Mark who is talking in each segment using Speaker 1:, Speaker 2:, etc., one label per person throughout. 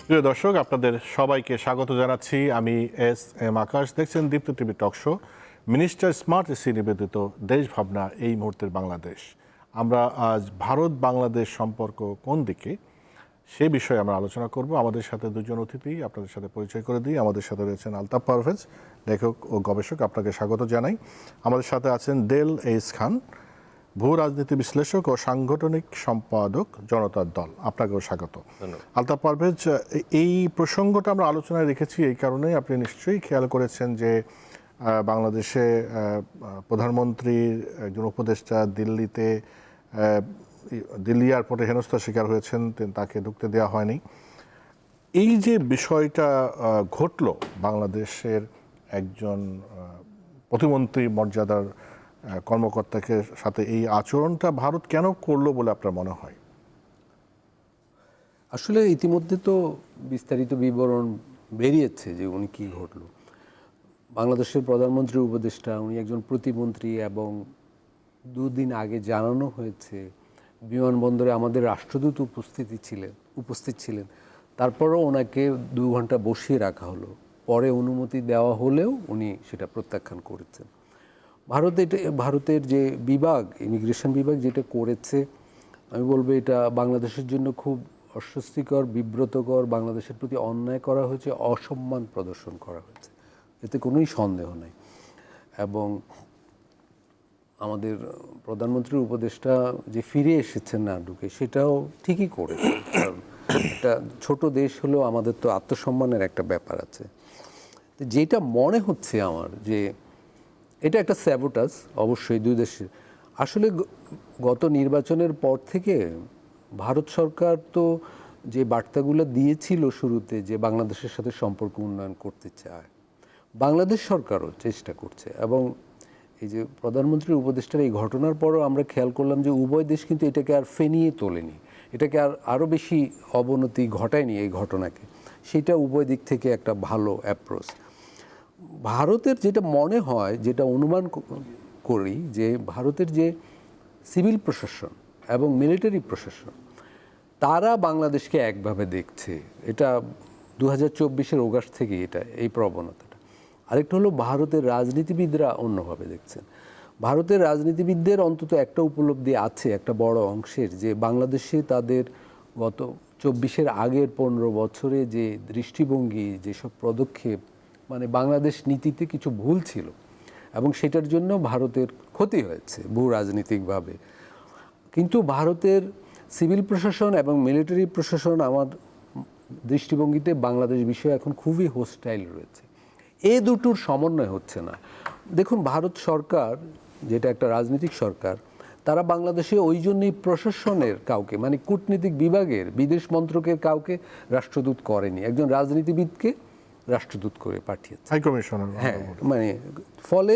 Speaker 1: প্রিয় দর্শক, আপনাদের সবাইকে স্বাগত জানাচ্ছি। আমি এস এম আকাশ। দেখছেন Deepto TV talk show Minister smart AC নিবেদিত দেশ ভাবনা এই মুহূর্তের বাংলাদেশ। আমরা আজ ভারত বাংলাদেশ সম্পর্ক কোন দিকে সে বিষয়ে আমরা আলোচনা করব। আমাদের সাথে দুজন অতিথি আপনাদের সাথে পরিচয় করে দিই। আমাদের সাথে রয়েছেন আলতাফ পারভেজ, লেখক ও গবেষক, আপনাকে স্বাগত জানাই। আমাদের সাথে আছেন দেল এইস খান, ভূ রাজনীতি বিশ্লেষক ও সাংগঠনিক সম্পাদক, জনতার দল, আপনাকেও স্বাগত। আলতাফ পারভেজ, এই প্রসঙ্গটা আমরা আলোচনায় রেখেছি এই কারণে, আপনি নিশ্চয়ই খেয়াল করেছেন যে বাংলাদেশে প্রধানমন্ত্রীর একজন উপদেষ্টা দিল্লি এয়ারপোর্টে হেনস্থার শিকার হয়েছেন, তাকে ঢুকতে দেওয়া হয়নি। এই যে বিষয়টা ঘটল, বাংলাদেশের একজন প্রতিমন্ত্রী মর্যাদার কর্মকর্তাকে সাথে এই আচরণটা ভারত কেন করলো বলে আপনার মনে হয়?
Speaker 2: আসলে ইতিমধ্যে তো বিস্তারিত বিবরণ বেরিয়েছে যে উনি কী ঘটল। বাংলাদেশের প্রধানমন্ত্রীর উপদেষ্টা, উনি একজন প্রতিমন্ত্রী, এবং দুদিন আগে জানানো হয়েছে বিমানবন্দরে আমাদের রাষ্ট্রদূত উপস্থিত ছিলেন। তারপরেও ওনাকে 2 ঘন্টা বসিয়ে রাখা হলো। পরে অনুমতি দেওয়া হলেও উনি সেটা প্রত্যাখ্যান করেছেন। ভারতের যে বিভাগ, ইমিগ্রেশন বিভাগ যেটা করেছে, আমি বলবো এটা বাংলাদেশের জন্য খুব অস্বস্তিকর, বিব্রতকর, বাংলাদেশের প্রতি অন্যায় করা হয়েছে, অসম্মান প্রদর্শন করা হয়েছে, এতে কোনোই সন্দেহ নেই। এবং আমাদের প্রধানমন্ত্রীর উপদেষ্টা যে ফিরে এসেছেন না ঢুকে, সেটাও ঠিকই করেছে। কারণ একটা ছোট দেশ হলেও আমাদের তো আত্মসম্মানের একটা ব্যাপার আছে। যেটা মনে হচ্ছে আমার, যে এটা একটা স্যাবোটাজ অবশ্যই দুই দেশের। আসলে গত নির্বাচনের পর থেকে ভারত সরকার তো যে বার্তাগুলো দিয়েছিল শুরুতে, যে বাংলাদেশের সাথে সম্পর্ক উন্নয়ন করতে চায়, বাংলাদেশ সরকারও চেষ্টা করছে। এবং এই যে প্রধানমন্ত্রীর উপদেষ্টার এই ঘটনার পরও আমরা খেয়াল করলাম যে উভয় দেশ কিন্তু এটাকে আর ফেনিয়ে তোলেনি, এটাকে আরও বেশি অবনতি ঘটায়নি এই ঘটনাকে। সেটা উভয় দিক থেকে একটা ভালো অ্যাপ্রোচ। ভারতের যেটা মনে হয়, যেটা অনুমান করি, যে ভারতের যে সিভিল প্রশাসন এবং মিলিটারি প্রশাসন, তারা বাংলাদেশকে একভাবে দেখছে। এটা 2024-এর অগাস্ট থেকে এই প্রবণতাটা। আরেকটা হলো ভারতের রাজনীতিবিদরা অন্যভাবে দেখছেন। ভারতের রাজনীতিবিদদের অন্তত একটা উপলব্ধি আছে, একটা বড় অংশের, যে বাংলাদেশে তাদের গত 24-এর আগের 15 বছরে যে দৃষ্টিভঙ্গি, যেসব পদক্ষেপ, মানে বাংলাদেশ নীতিতে কিছু ভুল ছিল এবং সেটার জন্য ভারতের ক্ষতি হয়েছে ভূ রাজনীতিকভাবে। কিন্তু ভারতের সিভিল প্রশাসন এবং মিলিটারি প্রশাসন আমার দৃষ্টিভঙ্গিতে বাংলাদেশ বিষয়ে এখন খুবই হোস্টাইল রয়েছে। এই দুটোর সমন্বয় হচ্ছে না। দেখুন, ভারত সরকার যেটা একটা রাজনৈতিক সরকার, তারা বাংলাদেশে ওই জন্যই প্রশাসনের কাউকে, মানে কূটনীতিক বিভাগের, বিদেশ মন্ত্রকের কাউকে রাষ্ট্রদূত করেনি, একজন রাজনীতিবিদকে রাষ্ট্রদূত করে পাঠিয়েছে,
Speaker 1: হাই কমিশনার।
Speaker 2: হ্যাঁ, মানে ফলে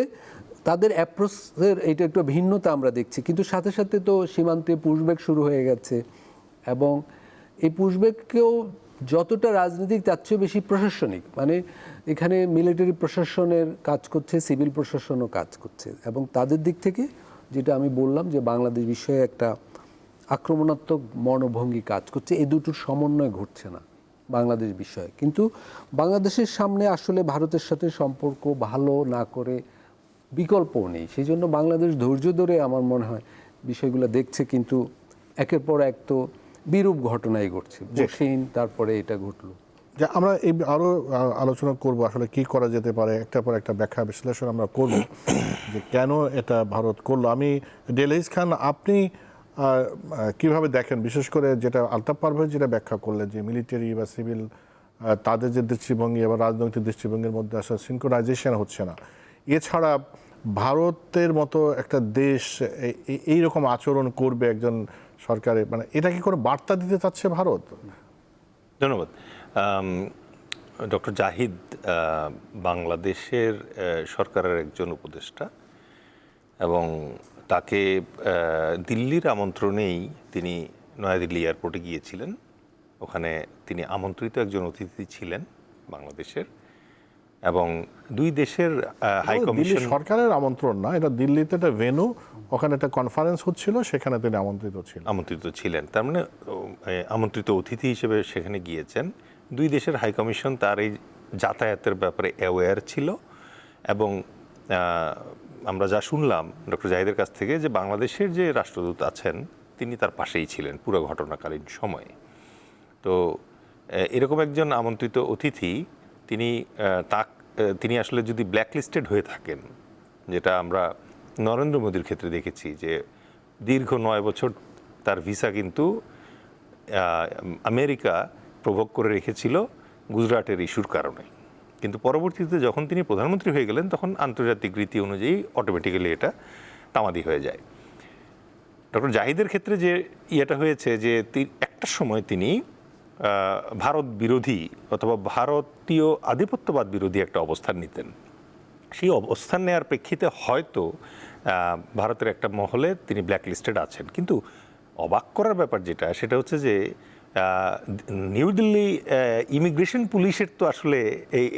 Speaker 2: তাদের অ্যাপ্রোচের এইটা একটু ভিন্নতা আমরা দেখছি। কিন্তু সাথে সাথে তো সীমান্তে পুশব্যাক শুরু হয়ে গেছে, এবং এই পুশব্যাককেও যতটা রাজনৈতিক তার চেয়ে বেশি প্রশাসনিক, মানে এখানে মিলিটারি প্রশাসনের কাজ করছে, সিভিল প্রশাসনও কাজ করছে। এবং তাদের দিক থেকে যেটা আমি বললাম, যে বাংলাদেশ বিষয়ে একটা আক্রমণাত্মক মনোভঙ্গি কাজ করছে, এই দুটোর সমন্বয় ঘটছে না বাংলাদেশ বিষয়ে। কিন্তু বাংলাদেশের সামনে আসলে ভারতের সাথে সম্পর্ক ভালো না করে বিকল্পও নেই। সেই জন্য বাংলাদেশ ধৈর্য ধরে আমার মনে হয় বিষয়গুলো দেখছে, কিন্তু একের পর এক তো বিরূপ ঘটনাই ঘটছে। বসেন, তারপরে এটা ঘটলো।
Speaker 1: যে আমরা এই আরও আলোচনা করব আসলে কি করা যেতে পারে, একটার পর একটা ব্যাখ্যা বিশ্লেষণ আমরা করব যে কেন এটা ভারত করলো। আমি দেল এইস খান, আপনি কিভাবে দেখেন, বিশেষ করে যেটা আলতাফ পারভেজ যেটা ব্যাখ্যা করলেন, যে মিলিটারি বা সিভিল তাদের যে দৃষ্টিভঙ্গি এবং রাজনৈতিক দৃষ্টিভঙ্গির মধ্যে আসলে সিনক্রোনাইজেশন হচ্ছে না। এছাড়া ভারতের মতো একটা দেশ এইরকম আচরণ করবে একজন সরকারের, মানে এটা কি কোনো বার্তা দিতে চাচ্ছে ভারত?
Speaker 3: ধন্যবাদ। ডক্টর জাহিদ বাংলাদেশের সরকারের একজন উপদেষ্টা, এবং তাকে দিল্লির আমন্ত্রণেই তিনি নয়াদিল্লি এয়ারপোর্টে গিয়েছিলেন। ওখানে তিনি আমন্ত্রিত একজন অতিথি ছিলেন বাংলাদেশের, এবং দুই দেশের হাই
Speaker 1: দিল্লি
Speaker 3: কমিশন
Speaker 1: সরকারের আমন্ত্রণ না, এটা দিল্লিতে একটা ভেন্যু, ওখানে একটা কনফারেন্স হচ্ছিল, সেখানে তিনি আমন্ত্রিত ছিলেন। তার মানে আমন্ত্রিত অতিথি হিসেবে সেখানে গিয়েছেন। দুই দেশের হাই কমিশন তার এই যাতায়াতের ব্যাপারে অ্যাওয়্যার ছিল, এবং আমরা যা শুনলাম ডক্টর জাহিদের কাছ থেকে যে বাংলাদেশের যে রাষ্ট্রদূত আছেন তিনি তার পাশেই ছিলেন পুরো ঘটনাকালীন সময়ে। তো এরকম একজন আমন্ত্রিত অতিথি তিনি আসলে যদি ব্ল্যাকলিস্টেড হয়ে থাকেন, যেটা আমরা নরেন্দ্র মোদীর ক্ষেত্রে দেখেছি যে দীর্ঘ 9 বছর তার ভিসা কিন্তু আমেরিকা প্রভোগ করে রেখেছিল গুজরাটের ইস্যুর কারণে, কিন্তু পরবর্তীতে যখন তিনি প্রধানমন্ত্রী হয়ে গেলেন তখন আন্তর্জাতিক রীতি অনুযায়ী অটোমেটিক্যালি এটা তামাদি হয়ে যায়। ডক্টর জাহিদের ক্ষেত্রে যে ইয়েটা হয়েছে যে একটা সময় তিনি ভারত বিরোধী অথবা ভারতীয় আধিপত্যবাদ বিরোধী একটা অবস্থান নিতেন। সেই অবস্থান নেওয়ার প্রেক্ষিতে হয়তো ভারতের একটা মহলে তিনি ব্ল্যাকলিস্টেড আছেন। কিন্তু অবাক করার ব্যাপার যেটা, সেটা হচ্ছে যে নিউ দিল্লি ইমিগ্রেশন পুলিশের তো আসলে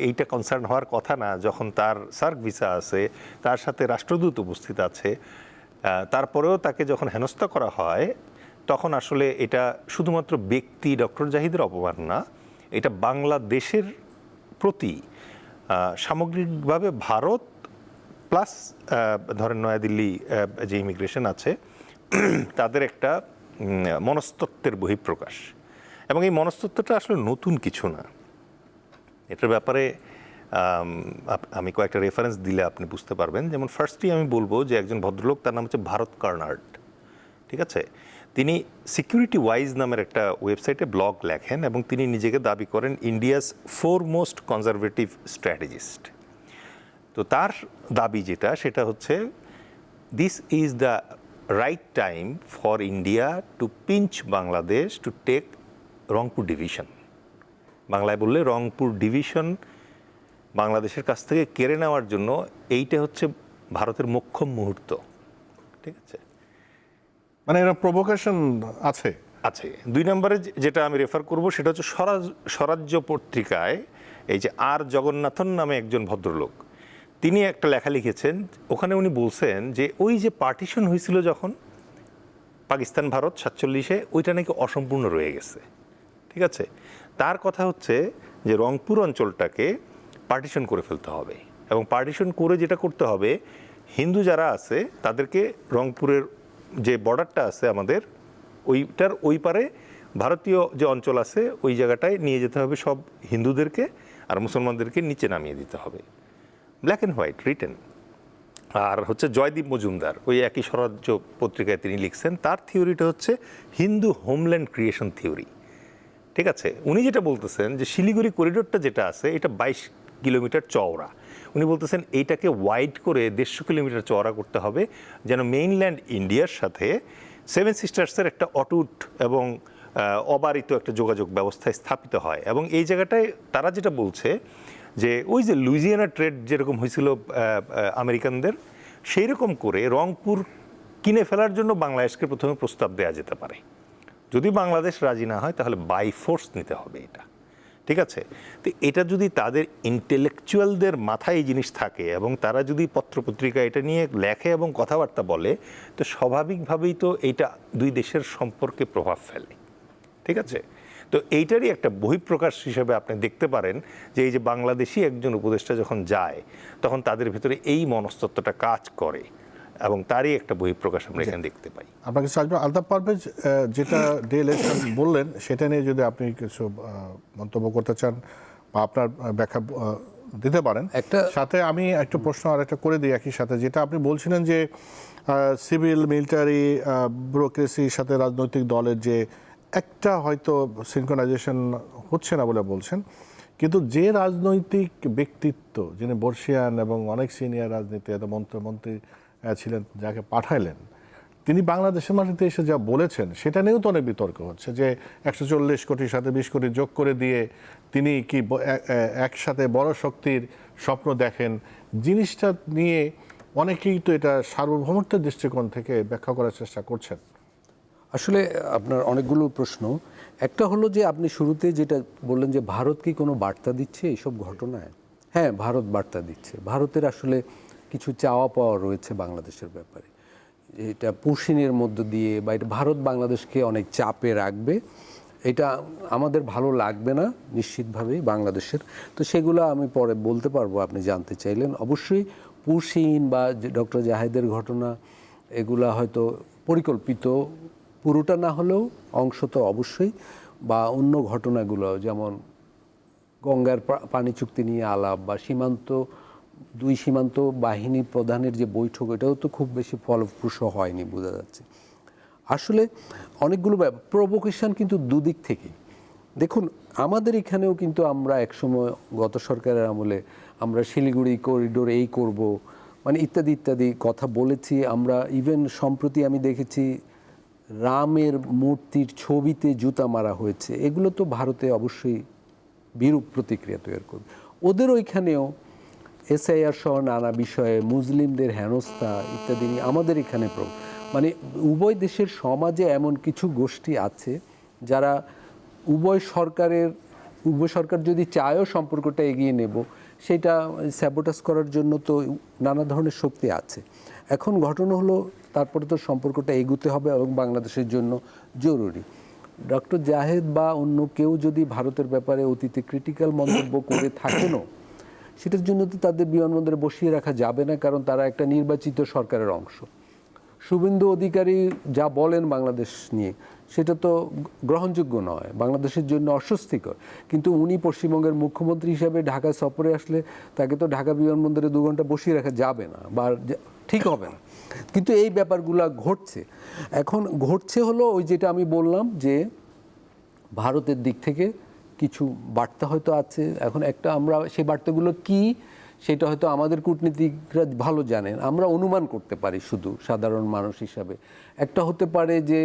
Speaker 1: এইটা কনসার্ন হওয়ার কথা না, যখন তার সার্ক ভিসা আছে, তার সাথে রাষ্ট্রদূত উপস্থিত আছে, তারপরেও তাকে যখন হেনস্থা করা হয় তখন আসলে এটা শুধুমাত্র ব্যক্তি ডক্টর জাহিদের অপমান না, এটা বাংলাদেশের প্রতি সামগ্রিকভাবে ভারত প্লাস ধরেন নয়াদিল্লি যে ইমিগ্রেশন আছে তাদের একটা মনস্তত্ত্বের বহিঃপ্রকাশ। এবং এই মনস্তত্ত্বটা আসলে নতুন কিছু না। এটার ব্যাপারে আমি কয়েকটা রেফারেন্স দিলে আপনি বুঝতে পারবেন। যেমন ফার্স্টলি আমি বলবো যে একজন ভদ্রলোক, তার নাম হচ্ছে ভারত কার্নার্ড, ঠিক আছে? তিনি সিকিউরিটি ওয়াইজ নামের একটা ওয়েবসাইটে ব্লগ লেখেন এবং তিনি নিজেকে দাবি করেন ইন্ডিয়াস ফোরমোস্ট কনজারভেটিভ স্ট্র্যাটেজিস্ট। তো তার দাবি যেটা, সেটা হচ্ছে this is the right time for India to pinch Bangladesh to take Rangpur division. বাংলায় বললে রংপুর ডিভিশন বাংলাদেশের কাছ থেকে কেড়ে নেওয়ার জন্য এইটা হচ্ছে ভারতের মোক্ষম মুহূর্ত, ঠিক আছে? মানে এরা প্রভোকেশন আছে।
Speaker 3: দুই নম্বরে যেটা আমি রেফার করব সেটা হচ্ছে স্বরাজ্য পত্রিকায় এই যে আর জগন্নাথন নামে একজন ভদ্রলোক, তিনি একটা লেখা লিখেছেন। ওখানে উনি বলছেন যে ওই যে পার্টিশন হয়েছিল যখন পাকিস্তান ভারত 47-এ, ওইটা নাকি অসম্পূর্ণ রয়ে গেছে, ঠিক আছে? তার কথা হচ্ছে যে রংপুর অঞ্চলটাকে পার্টিশন করে ফেলতে হবে, এবং পার্টিশন করে যেটা করতে হবে, হিন্দু যারা আছে তাদেরকে রংপুরের যে বর্ডারটা আছে আমাদের, ওইটার ওই পারে ভারতীয় যে অঞ্চল আছে ওই জায়গাটায় নিয়ে যেতে হবে সব হিন্দুদেরকে, আর মুসলমানদেরকে নিচে নামিয়ে দিতে হবে। Black and white written. আর হচ্ছে জয়দীপ মজুমদার ওই একই স্বরাজ্য পত্রিকায় তিনি লিখছেন, তার থিওরিটা হচ্ছে হিন্দু হোমল্যান্ড ক্রিয়েশন থিওরি, ঠিক আছে? উনি যেটা বলতেছেন যে শিলিগুড়ি করিডোরটা যেটা আছে এটা 22 কিলোমিটার চওড়া। উনি বলতেছেন এইটাকে ওয়াইড করে 150 কিলোমিটার চওড়া করতে হবে, যেন মেইনল্যান্ড ইন্ডিয়ার সাথে 7 সিস্টার্সের একটা অটুট এবং অবারিত একটা যোগাযোগ ব্যবস্থা স্থাপিত হয়। এবং এই জায়গাটায় তারা যেটা বলছে যে ওই যে লুইজিয়ানা ট্রেড যেরকম হয়েছিল আমেরিকানদের, সেই রকম করে রংপুর কিনে ফেলার জন্য বাংলাদেশকে প্রথমে প্রস্তাব দেওয়া যেতে পারে। যদি বাংলাদেশ রাজি না হয় তাহলে বাই ফোর্স নিতে হবে এটা, ঠিক আছে? তো এটা যদি তাদের ইন্টেলেকচুয়ালদের মাথায় এই জিনিস থাকে এবং তারা যদি পত্রপত্রিকা এটা নিয়ে লেখে এবং কথাবার্তা বলে, তো স্বাভাবিকভাবেই তো এইটা দুই দেশের সম্পর্কে প্রভাব ফেলে, ঠিক আছে? তো এইটারই একটা বহিঃপ্রকাশ হিসেবে আপনি দেখতে পারেন যে এই যে বাংলাদেশি একজন উপদেষ্টা যখন যায় তখন তাদের ভিতরে এই মনস্তত্ত্বটা কাজ করে, এবং তারই একটা বহিঃপ্রকাশ আমরা এখানে দেখতে পাই।
Speaker 1: আপনাকে আসবে আলতাফ পারভেজ, যেটা ডিএলএসএন বললেন সেটা নিয়ে যদি আপনি কিছু মন্তব্য করতে চান বা আপনার ব্যাখ্যা দিতে পারেন। সাথে আমি একটা প্রশ্ন আর একটা করে দিই একই সাথে, যেটা আপনি বলছিলেন যে সিভিল মিলিটারি ব্যুরোক্রেসির সাথে রাজনৈতিক দলের যে একটা হয়তো সিনক্রোনাইজেশন হচ্ছে না বলে বলছেন, কিন্তু যে রাজনৈতিক ব্যক্তিত্ব যিনি বর্ষিয়ান এবং অনেক সিনিয়র রাজনীতি মন্ত্রী ছিলেন, যাকে পাঠাইলেন, তিনি বাংলাদেশের মাটিতে এসে যা বলেছেন সেটা নিয়েও তো অনেক বিতর্ক হচ্ছে যে 140 কোটির সাথে 20 কোটি যোগ করে দিয়ে তিনি কি একসাথে বড় শক্তির স্বপ্ন দেখেন। জিনিসটা নিয়ে অনেকেই তো এটা সার্বভৌমত্বের দৃষ্টিকোণ থেকে ব্যাখ্যা করার চেষ্টা করছেন।
Speaker 2: আসলে আপনার অনেকগুলো প্রশ্ন। একটা হলো যে আপনি শুরুতে যেটা বললেন যে ভারত কি কোনো বার্তা দিচ্ছে এইসব ঘটনায়? হ্যাঁ, ভারত বার্তা দিচ্ছে। ভারতের আসলে কিছু চাওয়া পাওয়া রয়েছে বাংলাদেশের ব্যাপারে। এটা পুশিনের মধ্য দিয়ে বা এটা ভারত বাংলাদেশকে অনেক চাপে রাখবে, এটা আমাদের ভালো লাগবে না নিশ্চিতভাবেই বাংলাদেশের। তো সেগুলো আমি পরে বলতে পারবো, আপনি জানতে চাইলেন। অবশ্যই পুশিন বা ডক্টর জাহেদের ঘটনা, এগুলা হয়তো পরিকল্পিত, পুরোটা না হলেও অংশ তো অবশ্যই, বা অন্য ঘটনাগুলো যেমন গঙ্গার পানি চুক্তি নিয়ে আলাপ বা দুই সীমান্ত বাহিনী প্রধানের যে বৈঠক, এটাও তো খুব বেশি ফলপ্রসূ হয়নি বোঝা যাচ্ছে। আসলে অনেকগুলো প্রভোকেশন কিন্তু দুদিক থেকেই। দেখুন, আমাদের এখানেও কিন্তু আমরা একসময় গত সরকারের আমলে আমরা শিলিগুড়ি করিডোর এই করব, মানে ইত্যাদি ইত্যাদি কথা বলেছি আমরা। ইভেন সম্প্রতি আমি দেখেছি রামের মূর্তির ছবিতে জুতা মারা হয়েছে। এগুলো তো ভারতে অবশ্যই বিরূপ প্রতিক্রিয়া তৈরি করবে। ওদের ওইখানেও এসআইআর সহ নানা বিষয়ে মুসলিমদের হেনস্থা ইত্যাদি নিয়ে আমাদের এখানে মানে উভয় দেশের সমাজে এমন কিছু গোষ্ঠী আছে যারা উভয় সরকার যদি চায়ও সম্পর্কটা এগিয়ে নেব, সেটা স্যাবোটাস করার জন্য তো নানা ধরনের শক্তি আছে। এখন ঘটনা হলো তারপরে তো সম্পর্কটা এগুতে হবে এবং বাংলাদেশের জন্য জরুরি। ডক্টর জাহেদ বা অন্য কেউ যদি ভারতের ব্যাপারে অতীতে ক্রিটিক্যাল মন্তব্য করে থাকেনও, সেটার জন্য তো তাদের বিমানবন্দরে বসিয়ে রাখা যাবে না, কারণ তারা একটা নির্বাচিত সরকারের অংশ। শুভেন্দু অধিকারী যা বলেন বাংলাদেশ নিয়ে, সেটা তো গ্রহণযোগ্য নয়, বাংলাদেশের জন্য অস্বস্তিকর। কিন্তু উনি পশ্চিমবঙ্গের মুখ্যমন্ত্রী হিসাবে ঢাকা সফরে আসলে তাকে তো ঢাকা বিমানবন্দরে 2 ঘন্টা বসিয়ে রাখা যাবে না বা ঠিক হবে না। কিন্তু এই ব্যাপারগুলো ঘটছে। এখন ঘটছে হলো ওই যেটা আমি বললাম যে ভারতের দিক থেকে কিছু বার্তা হয়তো আছে। এখন একটা আমরা সেই বার্তাগুলো কি, সেটা হয়তো আমাদের কূটনীতিকরা ভালো জানেন, আমরা অনুমান করতে পারি শুধু সাধারণ মানুষ হিসাবে। একটা হতে পারে যে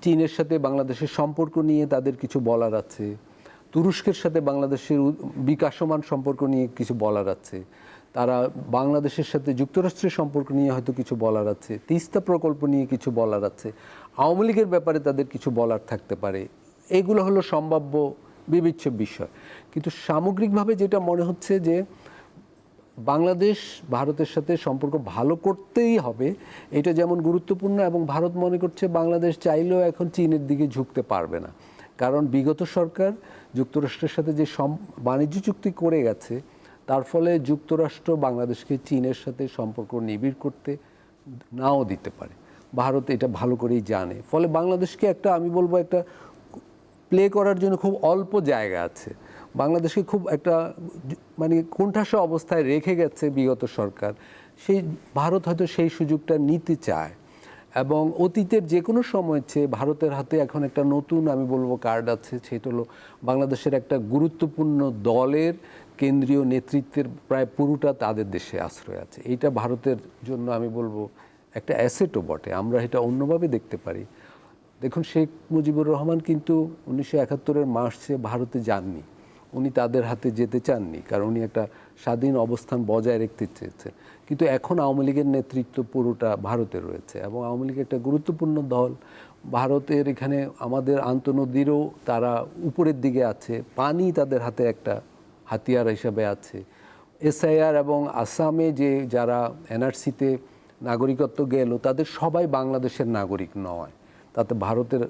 Speaker 2: চীনের সাথে বাংলাদেশের সম্পর্ক নিয়ে তাদের কিছু বলার আছে, তুরস্কের সাথে বাংলাদেশের বিকাশমান সম্পর্ক নিয়ে কিছু বলার আছে, তারা বাংলাদেশের সাথে যুক্তরাষ্ট্রের সম্পর্ক নিয়ে হয়তো কিছু বলার আছে, তিস্তা প্রকল্প নিয়ে কিছু বলার আছে, আওয়ামী লীগের ব্যাপারে তাদের কিছু বলার থাকতে পারে। এইগুলো হলো সম্ভাব্য বিবেচ্য বিষয়। কিন্তু সামগ্রিকভাবে যেটা মনে হচ্ছে যে বাংলাদেশ ভারতের সাথে সম্পর্ক ভালো করতেই হবে, এটা যেমন গুরুত্বপূর্ণ, এবং ভারত মনে করছে বাংলাদেশ চাইলেও এখন চীনের দিকে ঝুঁকতে পারবে না। কারণ বিগত সরকার যুক্তরাষ্ট্রের সাথে যে বাণিজ্য চুক্তি করে গেছে, তার ফলে যুক্তরাষ্ট্র বাংলাদেশকে চীনের সাথে সম্পর্ক নিবিড় করতে নাও দিতে পারে। ভারত এটা ভালো করেই জানে। ফলে বাংলাদেশকে আমি বলবো একটা প্লে করার জন্য খুব অল্প জায়গা আছে। বাংলাদেশকে খুব একটা মানে কোণঠাসা অবস্থায় রেখে গেছে বিগত সরকার। ভারত হয়তো সেই সুযোগটা নিতে চায়, এবং অতীতের যে কোনো সময় চেয়ে ভারতের হাতে এখন একটা নতুন আমি বলবো কার্ড আছে। সেটা হলো বাংলাদেশের একটা গুরুত্বপূর্ণ দলের কেন্দ্রীয় নেতৃত্বের প্রায় পুরোটা তাদের দেশে আশ্রয় আছে। এইটা ভারতের জন্য আমি বলবো একটা অ্যাসেটও বটে। আমরা এটা অন্যভাবে দেখতে পারি। দেখুন, শেখ মুজিবুর রহমান কিন্তু 1971-এর মার্চে ভারতে যাননি। উনি তাদের হাতে যেতে চাননি, কারণ উনি একটা স্বাধীন অবস্থান বজায় রাখতে চেয়েছেন। কিন্তু এখন আওয়ামী লীগের নেতৃত্ব পুরোটা ভারতে রয়েছে, এবং আওয়ামী লীগ একটা গুরুত্বপূর্ণ দল। ভারতের এখানে আমাদের আন্তঃনদীরও তারা উপরের দিকে আছে, পানি তাদের হাতে একটা হাতিয়ার হিসাবে আছে। এসআইআর এবং আসামে যে যারা এনআরসিতে নাগরিকত্ব গেল, তাদের সবাই বাংলাদেশের নাগরিক নয়, তাতে ভারতের,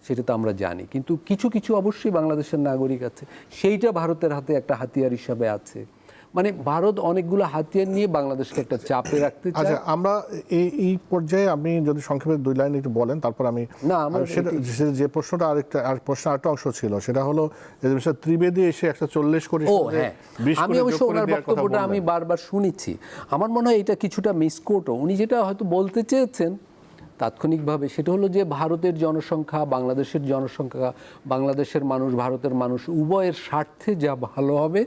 Speaker 2: সেটা তো আমরা জানি। কিন্তু কিছু কিছু অবশ্যই বাংলাদেশের নাগরিক আছে, সেইটা ভারতের হাতে একটা হাতিয়ার হিসাবে আছে। মানে ভারত অনেকগুলো হাতিয়ার নিয়ে বাংলাদেশকে একটা চাপে রাখতে চায়।
Speaker 1: আচ্ছা, আমরা এই পর্যায়ে আপনি যদি সংক্ষেপে 2 লাইন একটু বলেন, তারপর আমি যে প্রশ্নটা আরেকটা অংশ ছিল, সেটা হলো ত্রিবেদী এসে 140 কোটি,
Speaker 2: আমি অবশ্য ওনার বক্তব্যটা আমি বারবার শুনেছি। আমার মনে হয় এটা কিছুটা মিসকোটও। উনি যেটা হয়তো বলতে চেয়েছেন তাৎক্ষণিকভাবে, সেটা হলো যে ভারতের জনসংখ্যা, বাংলাদেশের জনসংখ্যা, বাংলাদেশের মানুষ, ভারতের মানুষ উভয়ের স্বার্থে যা ভালো হবে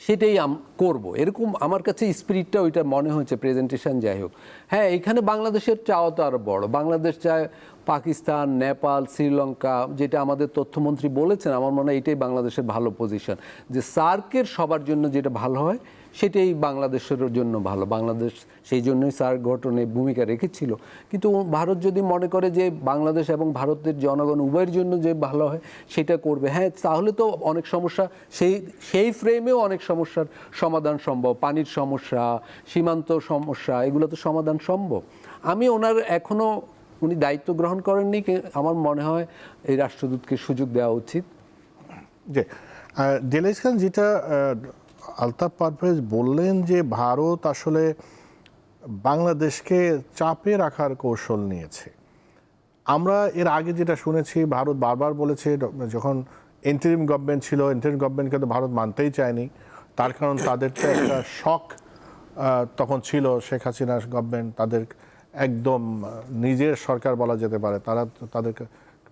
Speaker 2: সেটাই করব, এরকম আমার কাছে স্পিরিটটা ওইটা মনে হয়েছে। প্রেজেন্টেশন যাই হোক, হ্যাঁ, এখানে বাংলাদেশের চাওয়া তো আরও বড়। বাংলাদেশ চায় পাকিস্তান, নেপাল, শ্রীলঙ্কা, যেটা আমাদের তথ্যমন্ত্রী বলেছেন, আমার মনে হয় এটাই বাংলাদেশের ভালো পজিশন, যে সার্কের সবার জন্য যেটা ভালো হয় সেটাই বাংলাদেশের জন্য ভালো। বাংলাদেশ সেই জন্যই সার্ক গঠনে ভূমিকা রেখেছিল। কিন্তু ভারত যদি মনে করে যে বাংলাদেশ এবং ভারতের জনগণ উভয়ের জন্য যে ভালো হয় সেটা করবে, হ্যাঁ, তাহলে তো অনেক সমস্যা সেই ফ্রেমেও অনেক সমস্যার সমাধান সম্ভব। পানির সমস্যা, সীমান্ত সমস্যা, এগুলো তো সমাধান সম্ভব। আমি ওনার এখনও উনি দায়িত্ব গ্রহণ করেননি, আমার মনে হয় এই রাষ্ট্রদূতকে সুযোগ দেওয়া উচিত।
Speaker 1: যে জেলেস খান, যেটা আলতাফ পারভেজ বললেন যে ভারত আসলে বাংলাদেশকে চাপে রাখার কৌশল নিয়েছে। আমরা এর আগে যেটা শুনেছি, ভারত বারবার বলেছে, যখন ইন্টারিম গভর্নমেন্ট ছিল, ইন্টারিম গভর্নমেন্টকে তো ভারত মানতেই চায়নি। তার কারণ তাদের তো একটা শক তখন ছিল, শেখ হাসিনার গভর্নমেন্ট তাদের একদম নিজের সরকার বলা যেতে পারে, তারা তাদের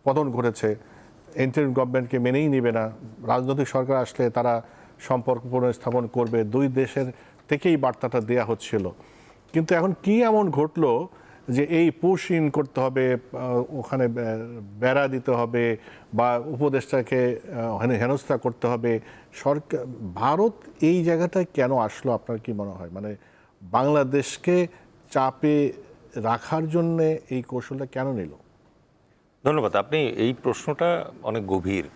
Speaker 1: পতন ঘটেছে, ইন্টারিম গভর্নমেন্টকে মেনেই নেবে না, রাজনৈতিক সরকার আসলে তারা সম্পর্ক পুনঃস্থাপন করবে, দুই দেশের থেকেই বার্তাটা দেয়া হচ্ছিল। কিন্তু এখন কি এমন ঘটলো যে এই পুশ ইন করতে হবে, ওখানে বেড়া দিতে হবে বা উপদেষ্টাকে হেনস্থা করতে হবে সরকার? ভারত এই জায়গাটায় কেন আসলো আপনার কি মনে হয়? মানে বাংলাদেশকে চাপে রাখার জন্য এই কৌশলটা কেন নিল?
Speaker 3: ধন্যবাদ। আপনি এই প্রশ্নটা অনেক গভীর,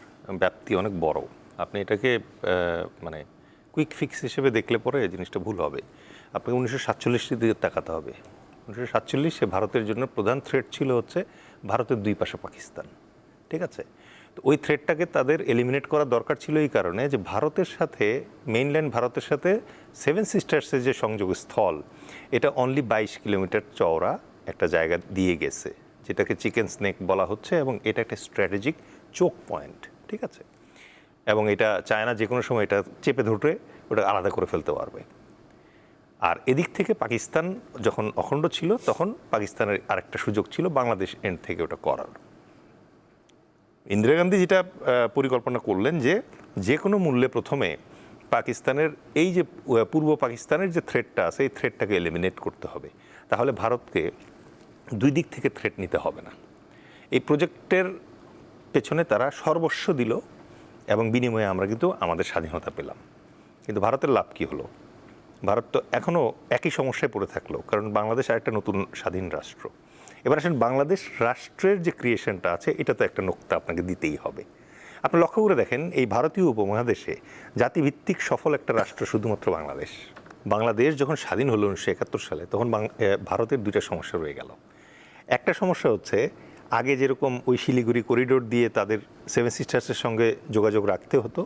Speaker 3: ব্যাপ্তি অনেক বড়। আপনি এটাকে মানে কুইক ফিক্স হিসেবে দেখলে পরে জিনিসটা ভুল হবে। আপনাকে 1947 দিকে তাকাতে হবে। 1947 ভারতের জন্য প্রধান থ্রেট ছিল হচ্ছে ভারতের দুই পাশে পাকিস্তান, ঠিক আছে? তো ওই থ্রেটটাকে তাদের এলিমিনেট করা দরকার ছিল এই কারণে যে ভারতের সাথে, মেইনল্যান্ড ভারতের সাথে সেভেন সিস্টার্সের যে সংযোগ স্থল, এটা অনলি 22 কিলোমিটার চওড়া একটা জায়গা দিয়ে গেছে, যেটাকে চিকেন স্নেক বলা হচ্ছে, এবং এটা একটা স্ট্র্যাটেজিক চোক পয়েন্ট, ঠিক আছে? এবং এটা চায়না যে কোনো সময় এটা চেপে ধরে ওটা আলাদা করে ফেলতে পারবে। আর এদিক থেকে পাকিস্তান যখন অখণ্ড ছিল, তখন পাকিস্তানের আরেকটা সুযোগ ছিল বাংলাদেশ এন্ড থেকে ওটা করার। ইন্দিরা গান্ধী যেটা পরিকল্পনা করলেন যে কোনো মূল্যে প্রথমে পাকিস্তানের এই যে পূর্ব পাকিস্তানের যে থ্রেটটা আছে, এই থ্রেটটাকে এলিমিনেট করতে হবে, তাহলে ভারতকে দুই দিক থেকে থ্রেট নিতে হবে না। এই প্রজেক্টের পেছনে তারা সর্বস্ব দিল এবং বিনিময়ে আমরা কিন্তু আমাদের স্বাধীনতা পেলাম। কিন্তু ভারতের লাভ কী হলো? ভারত তো এখনও একই সমস্যায় পড়ে থাকলো, কারণ বাংলাদেশ আরেকটা নতুন স্বাধীন রাষ্ট্র। এবার আসেন বাংলাদেশ রাষ্ট্রের যে ক্রিয়েশনটা আছে, এটা তো একটা নোক্তা আপনাকে দিতেই হবে। আপনি লক্ষ্য করে দেখেন, এই ভারতীয় উপমহাদেশে জাতিভিত্তিক সফল একটা রাষ্ট্র শুধুমাত্র বাংলাদেশ। বাংলাদেশ যখন স্বাধীন হলো 1971 সালে, তখন ভারতের দুইটা সমস্যা রয়ে গেল। একটা সমস্যা হচ্ছে, আগে যেরকম ওই শিলিগুড়ি করিডোর দিয়ে তাদের সেভেন সিস্টার্সের সঙ্গে যোগাযোগ রাখতে হতো,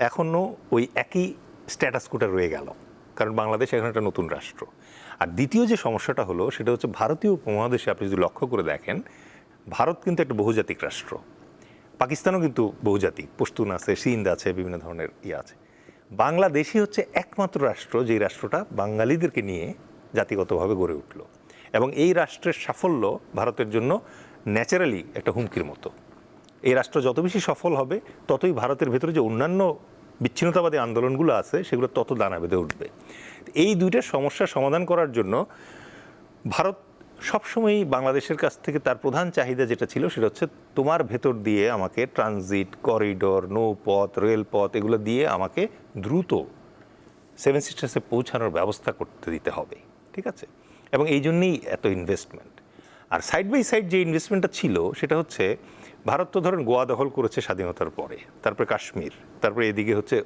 Speaker 3: এখনও ওই একই স্ট্যাটাস কোটা রয়ে গেল, কারণ বাংলাদেশ এখন একটা নতুন রাষ্ট্র। আর দ্বিতীয় যে সমস্যাটা হলো, সেটা হচ্ছে ভারতীয় উপমহাদেশে আপনি যদি লক্ষ্য করে দেখেন, ভারত কিন্তু একটা বহুজাতিক রাষ্ট্র, পাকিস্তানও কিন্তু বহুজাতিক, পশতুন আছে, সিন্ধ আছে, বিভিন্ন ধরনের আছে। বাংলাদেশই হচ্ছে একমাত্র রাষ্ট্র যেই রাষ্ট্রটা বাঙালিদেরকে নিয়ে জাতিগতভাবে গড়ে উঠল, এবং এই রাষ্ট্রের সাফল্য ভারতের জন্য ন্যাচারালি একটা হুমকির মতো। এই রাষ্ট্র যত বেশি সফল হবে, ততই ভারতের ভেতরে যে অন্যান্য বিচ্ছিন্নতাবাদী আন্দোলনগুলো আছে, সেগুলো তত দানা বেঁধে উঠবে। এই দুইটা সমস্যার সমাধান করার জন্য ভারত সবসময়ই বাংলাদেশের কাছ থেকে তার প্রধান চাহিদা যেটা ছিল, সেটা হচ্ছে তোমার ভেতর দিয়ে আমাকে ট্রানজিট, করিডোর, নৌপথ, রেলপথ, এগুলো দিয়ে আমাকে দ্রুত সেভেন সিস্টার্সে পৌঁছানোর ব্যবস্থা করতে দিতে হবে, ঠিক আছে? এবং এই জন্যেই এত ইনভেস্টমেন্ট। আর সাইড বাই সাইড যে ইনভেস্টমেন্টটা ছিল, সেটা হচ্ছে ভারত তো ধরেন গোয়া দখল করেছে স্বাধীনতার পরে, তারপরে কাশ্মীর, তারপরে এদিকে হচ্ছে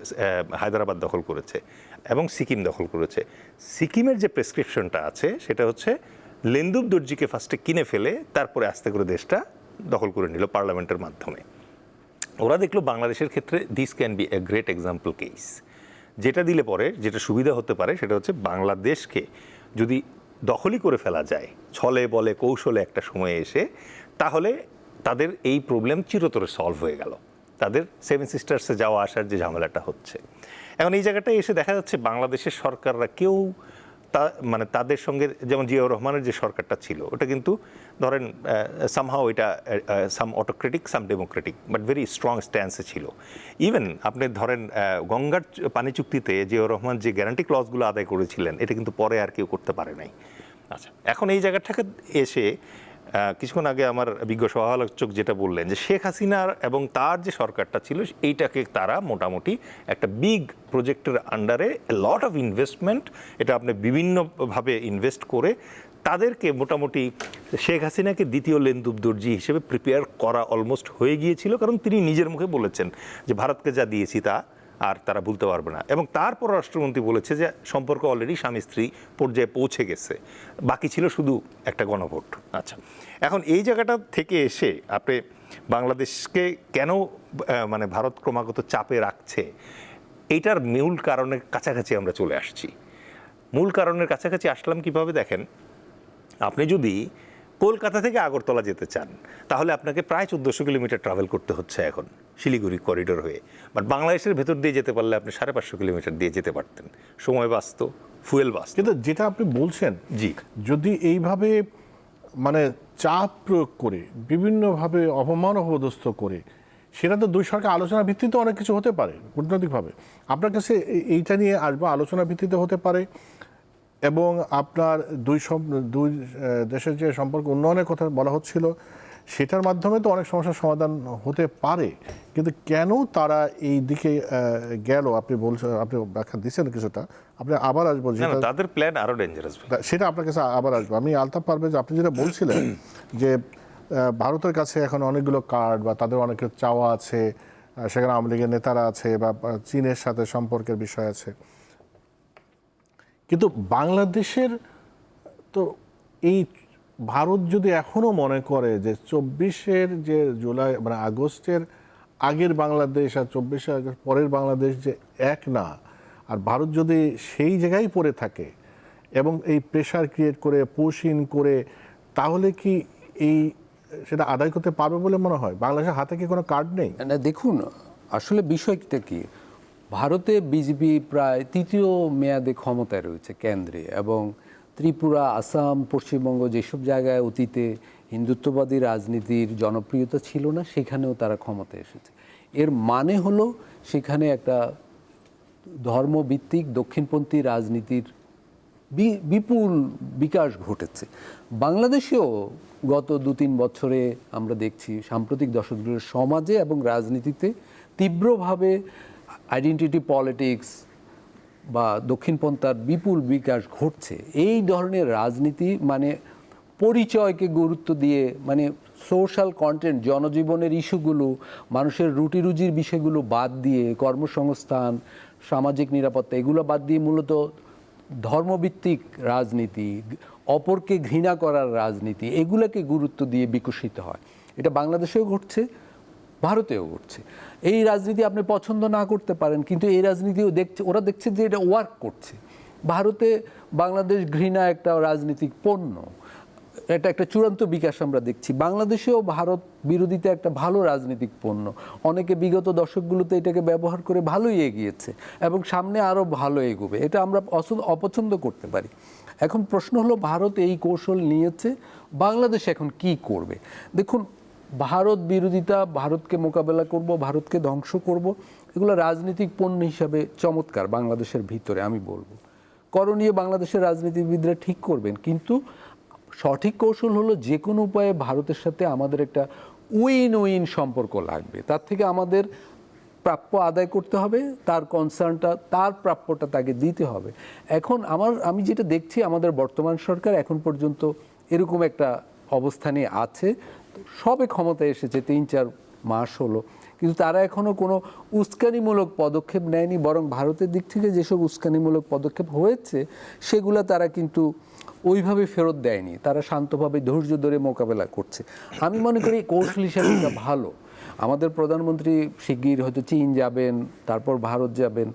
Speaker 3: হায়দ্রাবাদ দখল করেছে এবং সিকিম দখল করেছে। সিকিমের যে প্রেসক্রিপশনটা আছে, সেটা হচ্ছে লেন্দুব দর্জিকে ফার্স্টে কিনে ফেলে তারপরে আস্তে করে দেশটা দখল করে নিল পার্লামেন্টের মাধ্যমে। ওরা দেখলো বাংলাদেশের ক্ষেত্রে this can B a great example case. যেটা দিলে পরে যেটা সুবিধা হতে পারে, সেটা হচ্ছে বাংলাদেশকে যদি দখলই করে ফেলা যায় ছলে বলে কৌশলে একটা সময়ে এসে, তাহলে তাদের এই প্রবলেম চিরতরে সলভ হয়ে গেল, তাদের সেভেন সিস্টার্সে যাওয়া আসার যে ঝামেলাটা হচ্ছে। এখন এই জায়গাটায় এসে দেখা যাচ্ছে বাংলাদেশের সরকাররা কেউ মানে তাদের সঙ্গে, যেমন জিয়াউর রহমানের যে সরকারটা ছিল, ওটা কিন্তু ধরেন সামহাও এটা some autocratic, some democratic, but very strong স্ট্যান্সে ছিল। ইভেন আপনি ধরেন গঙ্গার পানি চুক্তিতে জিয়াউর রহমান যে গ্যারান্টি ক্লজগুলো আদায় করেছিলেন, এটা কিন্তু পরে আর কেউ করতে পারে নাই। আচ্ছা, এখন এই জায়গাটাকে এসে কিছুক্ষণ আগে আমার বিজ্ঞ সহালোচক যেটা বললেন যে শেখ হাসিনার এবং তার যে সরকারটা ছিল এইটাকে তারা মোটামুটি একটা বিগ প্রজেক্টের আন্ডারে লট অফ ইনভেস্টমেন্ট, এটা আপনি বিভিন্নভাবে ইনভেস্ট করে তাদেরকে মোটামুটি শেখ হাসিনাকে দ্বিতীয় লেন্দুবদর্জি হিসেবে প্রিপেয়ার করা অলমোস্ট হয়ে গিয়েছিল, কারণ তিনি নিজের মুখে বলেছেন যে ভারতকে যা দিয়েছি তা আর তারা ভুলতে পারবে না। এবং তার পররাষ্ট্রমন্ত্রী বলেছে যে সম্পর্ক অলরেডি স্বামী স্ত্রী পর্যায়ে পৌঁছে গেছে, বাকি ছিল শুধু একটা গণভোট। আচ্ছা, এখন এই জায়গাটা থেকে এসে আপনি বাংলাদেশকে কেন মানে ভারত ক্রমাগত চাপে রাখছে, এইটার মূল কারণের কাছাকাছি আমরা চলে আসছি। মূল কারণের কাছাকাছি আসলাম কিভাবে দেখেন, আপনি যদি কলকাতা থেকে আগরতলা যেতে চান তাহলে আপনাকে প্রায় 1400 কিলোমিটার ট্রাভেল করতে হচ্ছে এখন শিলিগুড়ি করিডোর হয়ে। বাট বাংলাদেশের ভেতর দিয়ে যেতে পারলে আপনি 550 কিলোমিটার দিয়ে যেতে পারতেন, সময় বাঁচত, ফুয়েল বাঁচত।
Speaker 1: কিন্তু যেটা আপনি বলছেন,
Speaker 3: জি,
Speaker 1: যদি এইভাবে মানে চাপ প্রয়োগ করে বিভিন্নভাবে অপমান অপদস্থ করে, সেটা তো দুই সরকার আলোচনার ভিত্তিতে অনেক কিছু হতে পারে কূটনৈতিকভাবে। আপনার কাছে এইটা নিয়ে আসবো, আলোচনার ভিত্তিতে হতে পারে এবং আপনার দুই দেশের যে সম্পর্ক উন্নয়নের কথা বলা হচ্ছিল সেটার মাধ্যমে তো অনেক সমস্যার সমাধান হতে পারে। কিন্তু কেন তারা এই দিকে গেল, আপনি বলছেন, আপনি ব্যাখ্যা দিচ্ছেন কিছুটা, আপনি আবার আসবো যেটা
Speaker 3: তাদের প্ল্যান আরো ডেঞ্জারাস,
Speaker 1: সেটা আপনার কাছে আবার আসবো। আমি আলতাফ পারভেজ, আপনি যেটা বলছিলেন যে ভারতের কাছে এখন অনেকগুলো কার্ড বা তাদের অনেক চাওয়া আছে, সেখানে আওয়ামী লীগের নেতারা আছে বা চীনের সাথে সম্পর্কের বিষয় আছে, কিন্তু বাংলাদেশের তো এই ভারত যদি এখনো মনে করে যে 24-এর যে জুলাই মানে আগস্টের আগের বাংলাদেশ আর 24 আগস্ট পরের বাংলাদেশ যে এক না, আর ভারত যদি সেই জায়গায় পড়ে থাকে এবং এই প্রেশার ক্রিয়েট করে পুশ-ইন করে, তাহলে কি এই সেটা আদায় করতে পারবে বলে মনে হয়? বাংলাদেশের হাতে কি কোনো কার্ড নেই?
Speaker 2: না, দেখুন আসলে বিষয়টা কি, ভারতে বিজেপি প্রায় তৃতীয় মেয়াদে ক্ষমতায় রয়েছে কেন্দ্রে, এবং ত্রিপুরা, আসাম, পশ্চিমবঙ্গ যেসব জায়গায় অতীতে হিন্দুত্ববাদী রাজনীতির জনপ্রিয়তা ছিল না, সেখানেও তারা ক্ষমতায় এসেছে। এর মানে হলো সেখানে একটা ধর্মভিত্তিক দক্ষিণপন্থী রাজনীতির বিপুল বিকাশ ঘটেছে। বাংলাদেশেও গত 2-3 বছরে আমরা দেখছি সাম্প্রতিক দশকগুলোর সমাজে এবং রাজনীতিতে তীব্রভাবে আইডেন্টিটি পলিটিক্স বা দক্ষিণপন্থার বিপুল বিকাশ ঘটছে। এই ধরনের রাজনীতি মানে পরিচয়কে গুরুত্ব দিয়ে, মানে সোশ্যাল কন্টেন্ট, জনজীবনের ইস্যুগুলো, মানুষের রুটি রুজির বিষয়গুলো বাদ দিয়ে, কর্মসংস্থান, সামাজিক নিরাপত্তা এগুলো বাদ দিয়ে মূলত ধর্মভিত্তিক রাজনীতি, অপরকে ঘৃণা করার রাজনীতি, এগুলোকে গুরুত্ব দিয়ে বিকশিত হয়। এটা বাংলাদেশেও ঘটছে, ভারতেও ঘটছে। এই রাজনীতি আপনি পছন্দ না করতে পারেন, কিন্তু এই রাজনীতিও ওরা দেখছে যে এটা ওয়ার্ক করছে। ভারতে বাংলাদেশ ঘৃণা একটা রাজনীতিক পণ্য, এটা একটা চূড়ান্ত বিকাশ আমরা দেখছি। বাংলাদেশেও ভারত বিরোধিতা একটা ভালো রাজনৈতিক পণ্য, অনেকে বিগত দশকগুলোতে এটাকে ব্যবহার করে ভালোই এগিয়েছে এবং সামনে আরও ভালো এগোবে, এটা আমরা অপছন্দ করতে পারি। এখন প্রশ্ন হলো, ভারত এই কৌশল নিয়েছে, বাংলাদেশ এখন কি করবে? দেখুন, ভারত বিরোধিতা, ভারতকে মোকাবেলা করব, ভারতকে ধ্বংস করব, এগুলো রাজনৈতিক পণ্য হিসাবে চমৎকার বাংলাদেশের ভিতরে। আমি বলবো করণীয় বাংলাদেশের রাজনীতিবিদরা ঠিক করবেন, কিন্তু সঠিক কৌশল হলো যে কোনো উপায়ে ভারতের সাথে আমাদের একটা উইন উইন সম্পর্ক লাগবে। তার থেকে আমাদের প্রাপ্য আদায় করতে হবে, তার কনসার্নটা, তার প্রাপ্যটা তাকে দিতে হবে। এখন আমি যেটা দেখছি, আমাদের বর্তমান সরকার এখন পর্যন্ত এরকম একটা অবস্থানে আছে, সবে ক্ষমতায় এসেছে 3-4 মাস হলো, কিন্তু তারা এখনও কোনো উস্কানিমূলক পদক্ষেপ নেয়নি, বরং ভারতের দিক থেকে যেসব উস্কানিমূলক পদক্ষেপ হয়েছে সেগুলো তারা কিন্তু ওইভাবে ফেরত দেয়নি, তারা শান্তভাবে ধৈর্য ধরে মোকাবেলা করছে। আমি মনে করি কৌশল হিসাবে এটা ভালো। আমাদের প্রধানমন্ত্রী শিগগির হয়তো চীন যাবেন, তারপর ভারত যাবেন,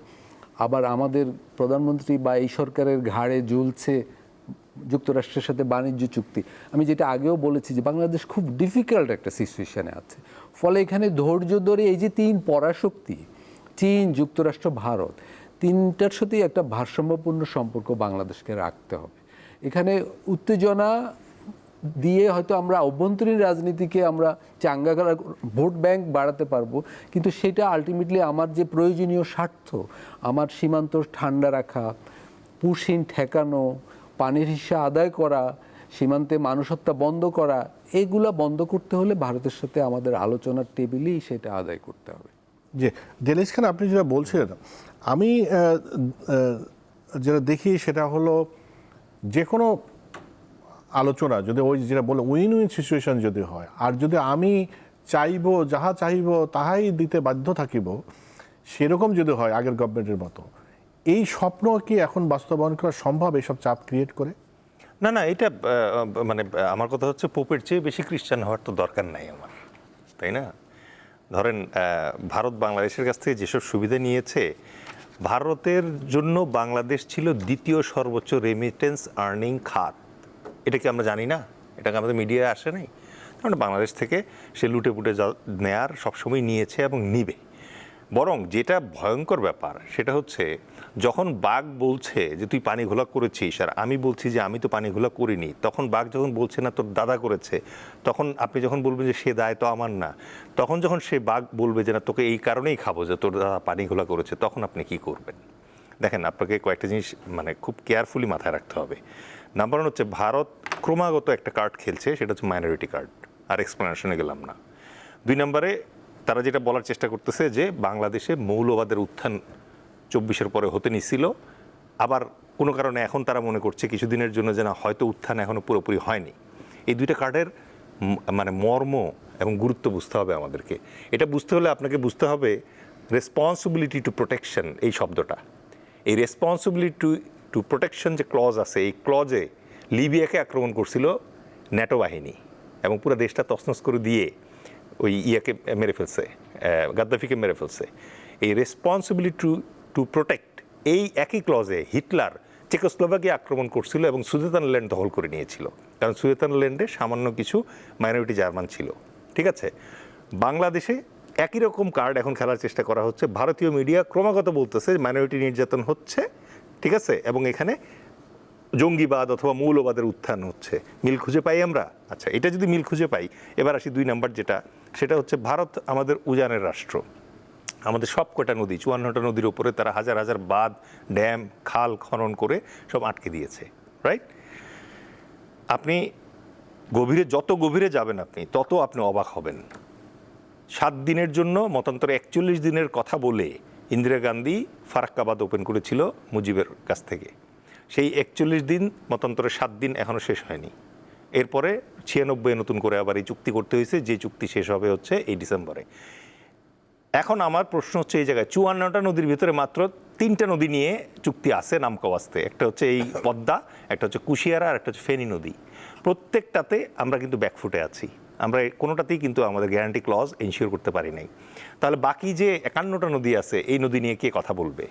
Speaker 2: আবার আমাদের প্রধানমন্ত্রী বা এই সরকারের ঘাড়ে ঝুলছে যুক্তরাষ্ট্রের সাথে বাণিজ্য চুক্তি। আমি যেটা আগেও বলেছি যে বাংলাদেশ খুব ডিফিকাল্ট একটা সিচুয়েশানে আছে, ফলে এখানে ধৈর্য ধরে এই যে 3 পরাশক্তি, চীন, যুক্তরাষ্ট্র, ভারত, 3টার সাথেই একটা ভারসাম্যপূর্ণ সম্পর্ক বাংলাদেশকে রাখতে হবে। এখানে উত্তেজনা দিয়ে হয়তো আমরা অভ্যন্তরীণ রাজনীতিকে আমরা চাঙ্গা করা, ভোট ব্যাংক বাড়াতে পারবো, কিন্তু সেটা আলটিমেটলি আমার যে প্রয়োজনীয় স্বার্থ, আমার সীমান্ত ঠান্ডা রাখা, পুশিন ঠেকানো, পানির হিস্সা আদায় করা, সীমান্তে মানুষ হত্যা বন্ধ করা, এগুলা বন্ধ করতে হলে ভারতের সাথে আমাদের আলোচনার টেবিলেই সেটা আদায় করতে হবে।
Speaker 1: যে ডেলিস খান, আপনি যেটা বলছিলেন, আমি যেটা দেখি সেটা হলো যে কোনো আলোচনা যদি ওই যেটা বলে উইন উইন সিচুয়েশন যদি হয়, আর যদি আমি চাইব যাহা চাইব তাহাই দিতে বাধ্য থাকিব, সেরকম যদি হয় আগের গভর্নমেন্টের মতো, এই স্বপ্ন কি এখন বাস্তবায়ন করা সম্ভব এইসব চাপ ক্রিয়েট করে?
Speaker 3: না না, এটা মানে আমার কথা হচ্ছে পোপের চেয়ে বেশি খ্রিস্টান হওয়ার তো দরকার নাই আমার, তাই না? ধরেন ভারত বাংলাদেশের কাছ থেকে যেসব সুবিধা নিয়েছে, ভারতের জন্য বাংলাদেশ ছিল দ্বিতীয় সর্বোচ্চ রেমিটেন্স আর্নিং খাত। এটা কি আমরা জানি না? এটাকে আমাদের মিডিয়ায় আসে নাই? কারণ বাংলাদেশ থেকে সে লুটে পুটে নেয়ার সবসময় নিয়েছে এবং নিবে। বরং যেটা ভয়ঙ্কর ব্যাপার সেটা হচ্ছে, যখন বাঘ বলছে যে তুই পানি ঘোলা করেছিস আর আমি বলছি যে আমি তো পানি ঘোলা করিনি, তখন বাঘ যখন বলছে না তোর দাদা করেছে, তখন আপনি যখন বলবেন যে সে দায় তো আমার না, তখন যখন সে বাঘ বলবে যে না তোকে এই কারণেই খাবো যে তোর দাদা পানি ঘোলা করেছে, তখন আপনি কি করবেন? দেখেন, আপনাকে কয়েকটা জিনিস মানে খুব কেয়ারফুলি মাথায় রাখতে হবে। নাম্বার ওয়ান হচ্ছে, ভারত ক্রমাগত একটা কার্ড খেলছে, সেটা হচ্ছে মাইনরিটি কার্ড, আর এক্সপ্লেনেশনে গেলাম না। 2 নম্বরে তারা যেটা বলার চেষ্টা করতেছে যে বাংলাদেশে মৌলবাদের উত্থান 24-এর পরে হতে নিছিল, আবার কোনো কারণে এখন তারা মনে করছে কিছুদিনের জন্য যেন হয়তো উত্থান এখনো পুরোপুরি হয়নি। এই 2টা কার্ডের মানে মর্ম এবং গুরুত্ব বুঝতে হবে আমাদেরকে। এটা বুঝতে হলে আপনাকে বুঝতে হবে রেসপন্সিবিলিটি টু প্রোটেকশন এই শব্দটা। এই রেসপন্সিবিলিটি টু প্রোটেকশন যে ক্লজ আছে, এই ক্লজে লিবিয়াকে আক্রমণ করছিল ন্যাটো বাহিনী এবং পুরো দেশটা তছনছ করে দিয়ে ওই ইয়াকে মেরে ফেলছে, গাদ্দাফিকে মেরে ফেলছে। এই রেসপন্সিবিলিটি টু প্রোটেক্ট, এই একই ক্লজে হিটলার চেকোস্লোভাকিয়া আক্রমণ করছিল এবং সুদেতানল্যান্ড দখল করে নিয়েছিল, কারণ সুদেতানল্যান্ডে সামান্য কিছু মাইনরিটি জার্মান ছিল। ঠিক আছে, বাংলাদেশে একই রকম কার্ড এখন খেলার চেষ্টা করা হচ্ছে। ভারতীয় মিডিয়া ক্রমাগত বলতেছে মাইনরিটি নির্যাতন হচ্ছে, ঠিক আছে, এবং এখানে জঙ্গিবাদ অথবা মৌলবাদের উত্থান হচ্ছে। মিল খুঁজে পাই আমরা? আচ্ছা, এটা যদি মিল খুঁজে পাই, এবার আসি 2 নাম্বার যেটা, সেটা হচ্ছে ভারত আমাদের উজানের রাষ্ট্র। আমাদের সব কটা নদী, 54টা নদীর উপরে তারা হাজার হাজার বাঁধ, ড্যাম, খাল খনন করে সব আটকে দিয়েছে, রাইট? আপনি যত গভীরে যাবেন আপনি তত আপনি অবাক হবেন। 7 দিনের জন্য মতান্তরে 41 দিনের কথা বলে ইন্দিরা গান্ধী ফারাক্কাবাদ ওপেন করেছিল মুজিবের কাছ থেকে। সেই 41 দিন মতান্তরে 7 দিন এখনও শেষ হয়নি। এরপরে 96 নতুন করে আবার এই চুক্তি করতে হয়েছে, যে চুক্তি শেষ হবে হচ্ছে এই ডিসেম্বরে। এখন আমার প্রশ্ন হচ্ছে, এই জায়গায় 54টা নদীর ভিতরে মাত্র 3টা নদী নিয়ে চুক্তি আছে নামকাওয়াস্তে। একটা হচ্ছে এই পদ্মা, একটা হচ্ছে কুশিয়ারা, আর একটা হচ্ছে ফেনী নদী। প্রত্যেকটাতে আমরা কিন্তু ব্যাকফুটে আছি, আমরা কোনোটাতেই কিন্তু আমাদের গ্যারান্টি ক্লজ এনশিওর করতে পারি নাই। তাহলে বাকি যে 51টা নদী আছে, এই নদী নিয়ে কে কথা বলবে?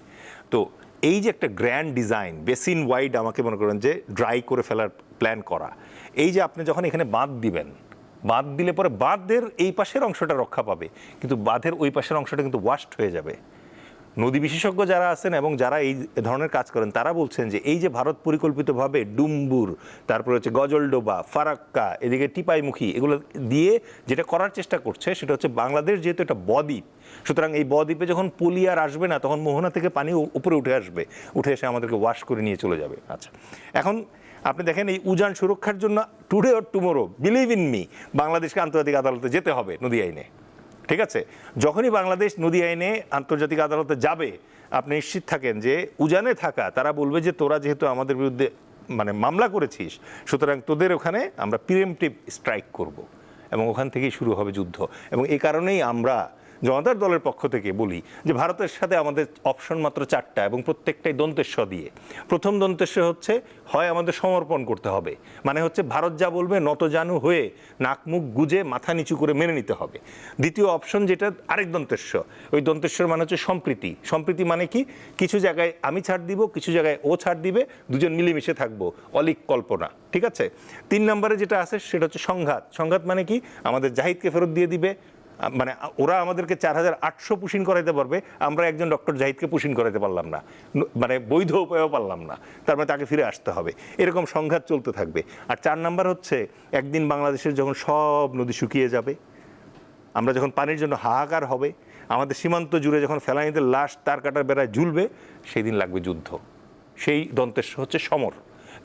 Speaker 3: তো এই যে একটা গ্র্যান্ড ডিজাইন, বেসিন ওয়াইড আমাকে মনে করেন যে ড্রাই করে ফেলার প্ল্যান করা, এই যে আপনি যখন এখানে বাঁধ দিবেন, বাঁধ দিলে পরে বাঁধের এই পাশের অংশটা রক্ষা পাবে, কিন্তু বাঁধের ওই পাশের অংশটা কিন্তু ওয়াস্ট হয়ে যাবে। নদী বিশেষজ্ঞ যারা আছেন এবং যারা এই ধরনের কাজ করেন তারা বলছেন যে এই যে ভারত পরিকল্পিতভাবে ডুম্বুর, তারপরে হচ্ছে গজলডোবা, ফারাক্কা, এদিকে টিপাইমুখী, এগুলো দিয়ে যেটা করার চেষ্টা করছে, সেটা হচ্ছে বাংলাদেশ যেহেতু একটা বদ্বীপ, সুতরাং এই বদ্বীপে যখন পলি আর আসবে না, তখন মোহনা থেকে পানি উপরে উঠে আসবে, উঠে এসে আমাদেরকে ওয়াশ করে নিয়ে চলে যাবে। আচ্ছা, এখন আপনি দেখেন এই উজান সুরক্ষার জন্য today or tomorrow, believe in me, বাংলাদেশকে আন্তর্জাতিক আদালতে যেতে হবে নদী আইনে। ঠিক আছে, যখনই বাংলাদেশ নদী আইনে আন্তর্জাতিক আদালতে যাবে, আপনি নিশ্চিত থাকেন যে উজানে থাকা তারা বলবে যে তোরা যেহেতু আমাদের বিরুদ্ধে মানে মামলা করেছিস, সুতরাং তোদের ওখানে আমরা প্রিএমপ্টিভ স্ট্রাইক করব, এবং ওখান থেকেই শুরু হবে যুদ্ধ। এবং এই কারণেই আমরা জনতার দলের পক্ষ থেকে বলি যে ভারতের সাথে আমাদের অপশন মাত্র 4টা, এবং প্রত্যেকটাই দন্তেশ্ব দিয়ে। প্রথম দন্তেশ্ব হচ্ছে, হয় আমাদের সমর্পণ করতে হবে, মানে হচ্ছে ভারত যা বলবে নতজানু হয়ে নাক মুখ গুজে মাথা নিচু করে মেনে নিতে হবে। দ্বিতীয় অপশন যেটা আরেক দন্তেশ্ব, ওই দন্তেশ্বর মানে হচ্ছে সম্প্রীতি। সম্প্রীতি মানে কি? কিছু জায়গায় আমি ছাড় দিব, কিছু জায়গায় ও ছাড় দিবে, দুজন মিলেমিশে থাকবো, অলিক কল্পনা। ঠিক আছে, 3 নম্বরে যেটা আছে সেটা হচ্ছে সংঘাত। সংঘাত মানে কি? আমাদের জাহিদকে ফেরত দিয়ে দিবে, মানে ওরা আমাদেরকে 4800 পুশিন করাইতে পারবে, আমরা একজন ডক্টর জাহিদকে পুশিন করাইতে পারলাম না, মানে বৈধ উপায়ও পারলাম না, তার মানে তাকে ফিরে আসতে হবে। এরকম সংঘাত চলতে থাকবে। আর 4 নাম্বার হচ্ছে, একদিন বাংলাদেশের যখন সব নদী শুকিয়ে যাবে, আমরা যখন পানির জন্য হাহাকার হবে, আমাদের সীমান্ত জুড়ে যখন ফেলানিদের লাশ তার কাটার বেড়ায় ঝুলবে, সেই দিন লাগবে যুদ্ধ। সেই দন্তেশ্ব হচ্ছে সমর।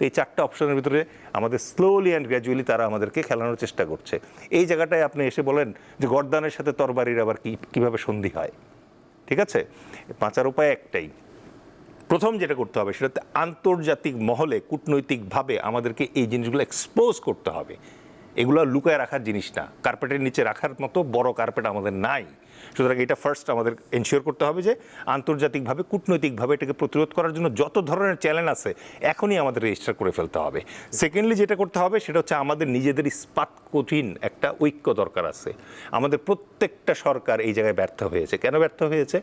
Speaker 3: এই 4টা অপশনের ভিতরে আমাদের স্লোলি অ্যান্ড গ্র্যাজুয়ালি তারা আমাদেরকে খেলানোর চেষ্টা করছে। এই জায়গাটায় আপনি এসে বলেন যে গর্দানের সাথে তরবারির আবার কিভাবে সন্ধি হয়, ঠিক আছে? বাঁচার উপায় একটাই, প্রথম যেটা করতে হবে সেটা হচ্ছে আন্তর্জাতিক মহলে কূটনৈতিকভাবে আমাদেরকে এই জিনিসগুলো এক্সপোজ করতে হবে। এগুলো লুকায় রাখার জিনিস না, কার্পেটের নিচে রাখার মতো বড় কার্পেট আমাদের নাই। সুতরাং এটা ফার্স্ট আমাদের এনশিওর করতে হবে যে আন্তর্জাতিকভাবে কূটনৈতিকভাবে এটাকে প্রতিরোধ করার জন্য যত ধরনের চ্যালেঞ্জ আছে এখনই আমাদের রেজিস্টার করে ফেলতে হবে। সেকেন্ডলি যেটা করতে হবে সেটা হচ্ছে আমাদের নিজেদের ইস্পাত কঠিন একটা ঐক্য দরকার আছে। আমাদের প্রত্যেকটা সরকার এই জায়গায় ব্যর্থ হয়েছে। কেন ব্যর্থ হয়েছে?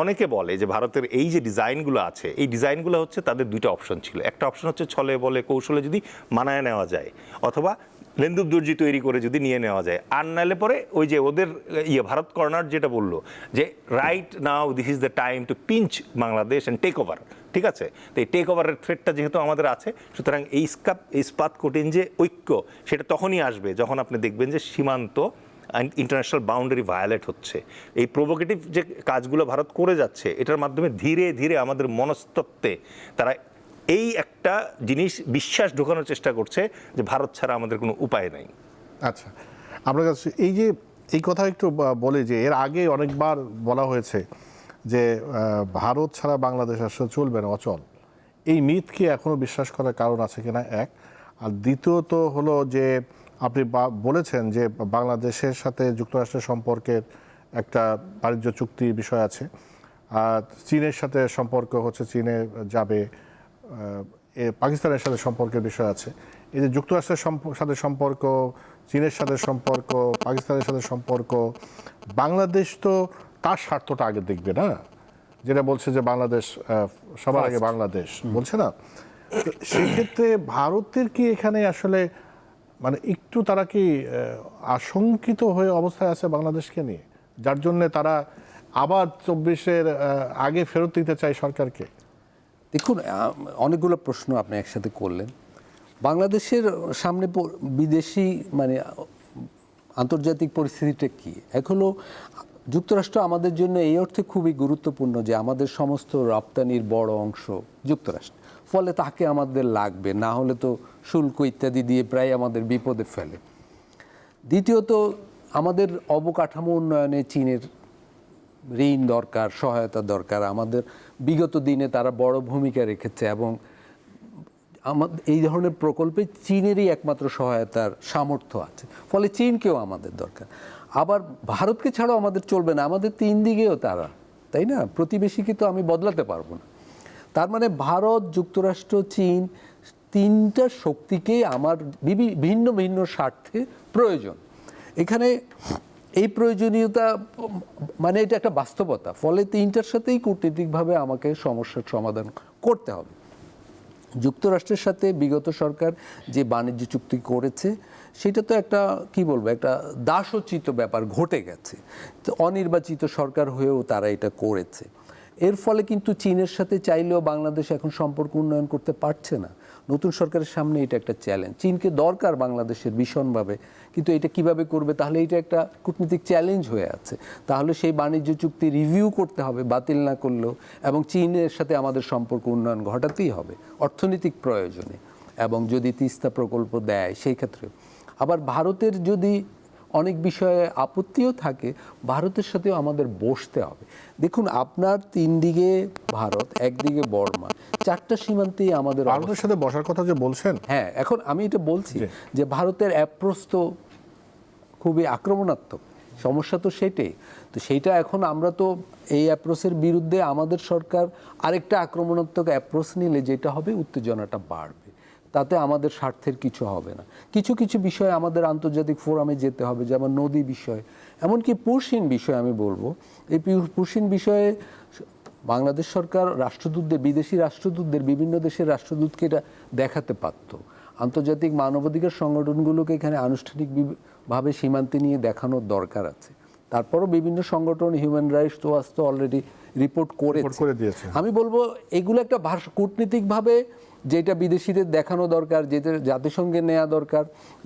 Speaker 3: অনেকে বলে যে ভারতের এই যে ডিজাইনগুলো আছে, এই ডিজাইনগুলো হচ্ছে তাদের দুইটা অপশন ছিল। একটা অপশন হচ্ছে ছলে বলে কৌশলে যদি মানায় নেওয়া যায়, অথবা লেন্দুব দর্জি তৈরি করে যদি নিয়ে নেওয়া যায়, আর নাহলে পরে ওই যে ওদের ভারত কর্নার যেটা বললো যে right now this is the time to pinch Bangladesh and take over, ঠিক আছে? তো এই টেক ওভারের থ্রেটটা যেহেতু আমাদের আছে, সুতরাং এই ইস্পাত কঠিন যে ঐক্য সেটা তখনই আসবে যখন আপনি দেখবেন যে সীমান্ত ইন্টারন্যাশনাল বাউন্ডারি ভায়োলেট হচ্ছে। এই প্রভোকেটিভ যে কাজগুলো ভারত করে যাচ্ছে, এটার মাধ্যমে ধীরে ধীরে আমাদের মনস্তত্ত্বে তারা এই একটা জিনিস বিশ্বাস ঢোকানোর চেষ্টা করছে যে ভারত ছাড়া আমাদের কোনো উপায় নাই।
Speaker 1: আচ্ছা, আপনার কাছে এই কথা একটু বলে যে এর আগে অনেকবার বলা হয়েছে যে ভারত ছাড়া বাংলাদেশ আসলে চলবে না, অচল। এই মিথ কি এখনো বিশ্বাস করার কারণ আছে কিনা, এক? আর দ্বিতীয়ত হলো যে আপনি বলেছেন যে বাংলাদেশের সাথে যুক্তরাষ্ট্রের সম্পর্কের একটা বাণিজ্য চুক্তির বিষয় আছে, আর চীনের সাথে সম্পর্ক হচ্ছে, চীনে যাবে, পাকিস্তানের সাথে সম্পর্কের বিষয় আছে। এই যে যুক্তরাষ্ট্রের সাথে সম্পর্ক, চীনের সাথে সম্পর্ক, পাকিস্তানের সাথে সম্পর্ক, বাংলাদেশ তো তার স্বার্থটা আগে দেখবে না, যেটা বলছে যে বাংলাদেশ সবার আগে বাংলাদেশ বলছে না। তো সেক্ষেত্রে ভারতের কি এখানে আসলে মানে একটু তারা কি আশঙ্কিত হয়ে অবস্থায় আছে বাংলাদেশকে নিয়ে, যার জন্য তারা আবার 24-এর আগে ফেরত দিতে চায় সরকারকে?
Speaker 2: দেখুন, অনেকগুলো প্রশ্ন আপনি একসাথে করলেন। বাংলাদেশের সামনে বিদেশি মানে আন্তর্জাতিক পরিস্থিতিটা কী? এখনো যুক্তরাষ্ট্র আমাদের জন্য এই অর্থে খুবই গুরুত্বপূর্ণ যে আমাদের সমস্ত রপ্তানির বড় অংশ যুক্তরাষ্ট্র, ফলে তাকে আমাদের লাগবে, না হলে তো শুল্ক ইত্যাদি দিয়ে প্রায় আমাদের বিপদে ফেলে। দ্বিতীয়ত, আমাদের অবকাঠামো উন্নয়নে চীনের ঋণ দরকার, সহায়তা দরকার। আমাদের বিগত দিনে তারা বড় ভূমিকা রেখেছে এবং আমাদের এই ধরনের প্রকল্পে চীনেরই একমাত্র সহায়তার সামর্থ্য আছে, ফলে চীনকেও আমাদের দরকার। আবার ভারতকে ছাড়াও আমাদের চলবে না, আমাদের তিন দিকেও তারা, তাই না? প্রতিবেশীকে তো আমি বদলাতে পারবো না। তার মানে ভারত, যুক্তরাষ্ট্র, চীন, তিনটা শক্তিকেই আমার ভিন্ন ভিন্ন স্বার্থে প্রয়োজন। এখানে এই প্রয়োজনীয়তা মানে এটা একটা বাস্তবতা, ফলে তিনটার সাথেই কূটনীতিকভাবে আমাকে সমস্যার সমাধান করতে হবে। যুক্তরাষ্ট্রের সাথে বিগত সরকার যে বাণিজ্য চুক্তি করেছে সেটা তো একটা কি বলবো, একটা দাসোচিত ব্যাপার ঘটে গেছে। তো অনির্বাচিত সরকার হয়েও তারা এটা করেছে। এর ফলে কিন্তু চীনের সাথে চাইলেও বাংলাদেশ এখন সম্পর্ক উন্নয়ন করতে পারছে না। নতুন সরকারের সামনে এটা একটা চ্যালেঞ্জ। চীনকে দরকার বাংলাদেশের ভীষণভাবে, কিন্তু এটা কিভাবে করবে? তাহলে এটা একটা কূটনীতিক চ্যালেঞ্জ হয়ে আছে। তাহলে সেই বাণিজ্য চুক্তি রিভিউ করতে হবে, বাতিল না করলেও, এবং চীনের সাথে আমাদের সম্পর্ক উন্নয়ন ঘটাতেই হবে অর্থনৈতিক প্রয়োজনে, এবং যদি তিস্তা প্রকল্প দেয় সেই ক্ষেত্রে। আবার ভারতের যদি অনেক বিষয়ে আপত্তিও থাকে, ভারতের সাথেও আমাদের বসতে হবে। দেখুন, আপনার তিন দিকে ভারত, একদিকে বর্মা, চারটা সীমান্তেই আমাদের
Speaker 1: ভারতের সাথে বসার কথা যে বলছেন,
Speaker 2: হ্যাঁ, এখন আমি এটা বলছি যে ভারতের অ্যাপ্রোচ তো খুবই আক্রমণাত্মক, সমস্যা তো সেটাই। তো সেইটা এখন আমরা তো এই অ্যাপ্রোচের বিরুদ্ধে আমাদের সরকার আরেকটা আক্রমণাত্মক অ্যাপ্রোচ নিলে যেটা হবে, উত্তেজনাটা বাড়বে, তাতে আমাদের স্বার্থের কিছু হবে না। কিছু কিছু বিষয়ে আমাদের আন্তর্জাতিক ফোরামে যেতে হবে, যেমন নদী বিষয়, এমনকি পুরসীন বিষয়। আমি বলবো এই পুরসীন বিষয়ে বাংলাদেশ সরকার রাষ্ট্রদূতদের, বিদেশি রাষ্ট্রদূতদের, বিভিন্ন দেশের রাষ্ট্রদূতকে এটা দেখাতে পারত। আন্তর্জাতিক মানবাধিকার সংগঠনগুলোকে এখানে আনুষ্ঠানিকভাবে সীমান্তে নিয়ে দেখানোর দরকার আছে। তারপরও বিভিন্ন সংগঠন, হিউম্যান রাইটস ওয়াচ তো অলরেডি রিপোর্ট করে
Speaker 1: দিয়েছে।
Speaker 2: আমি বলবো এগুলো একটা কূটনীতিকভাবে যেটা বিদেশিদের দেখানো দরকার, যেটা জাতিসংঘে নেওয়া দরকার,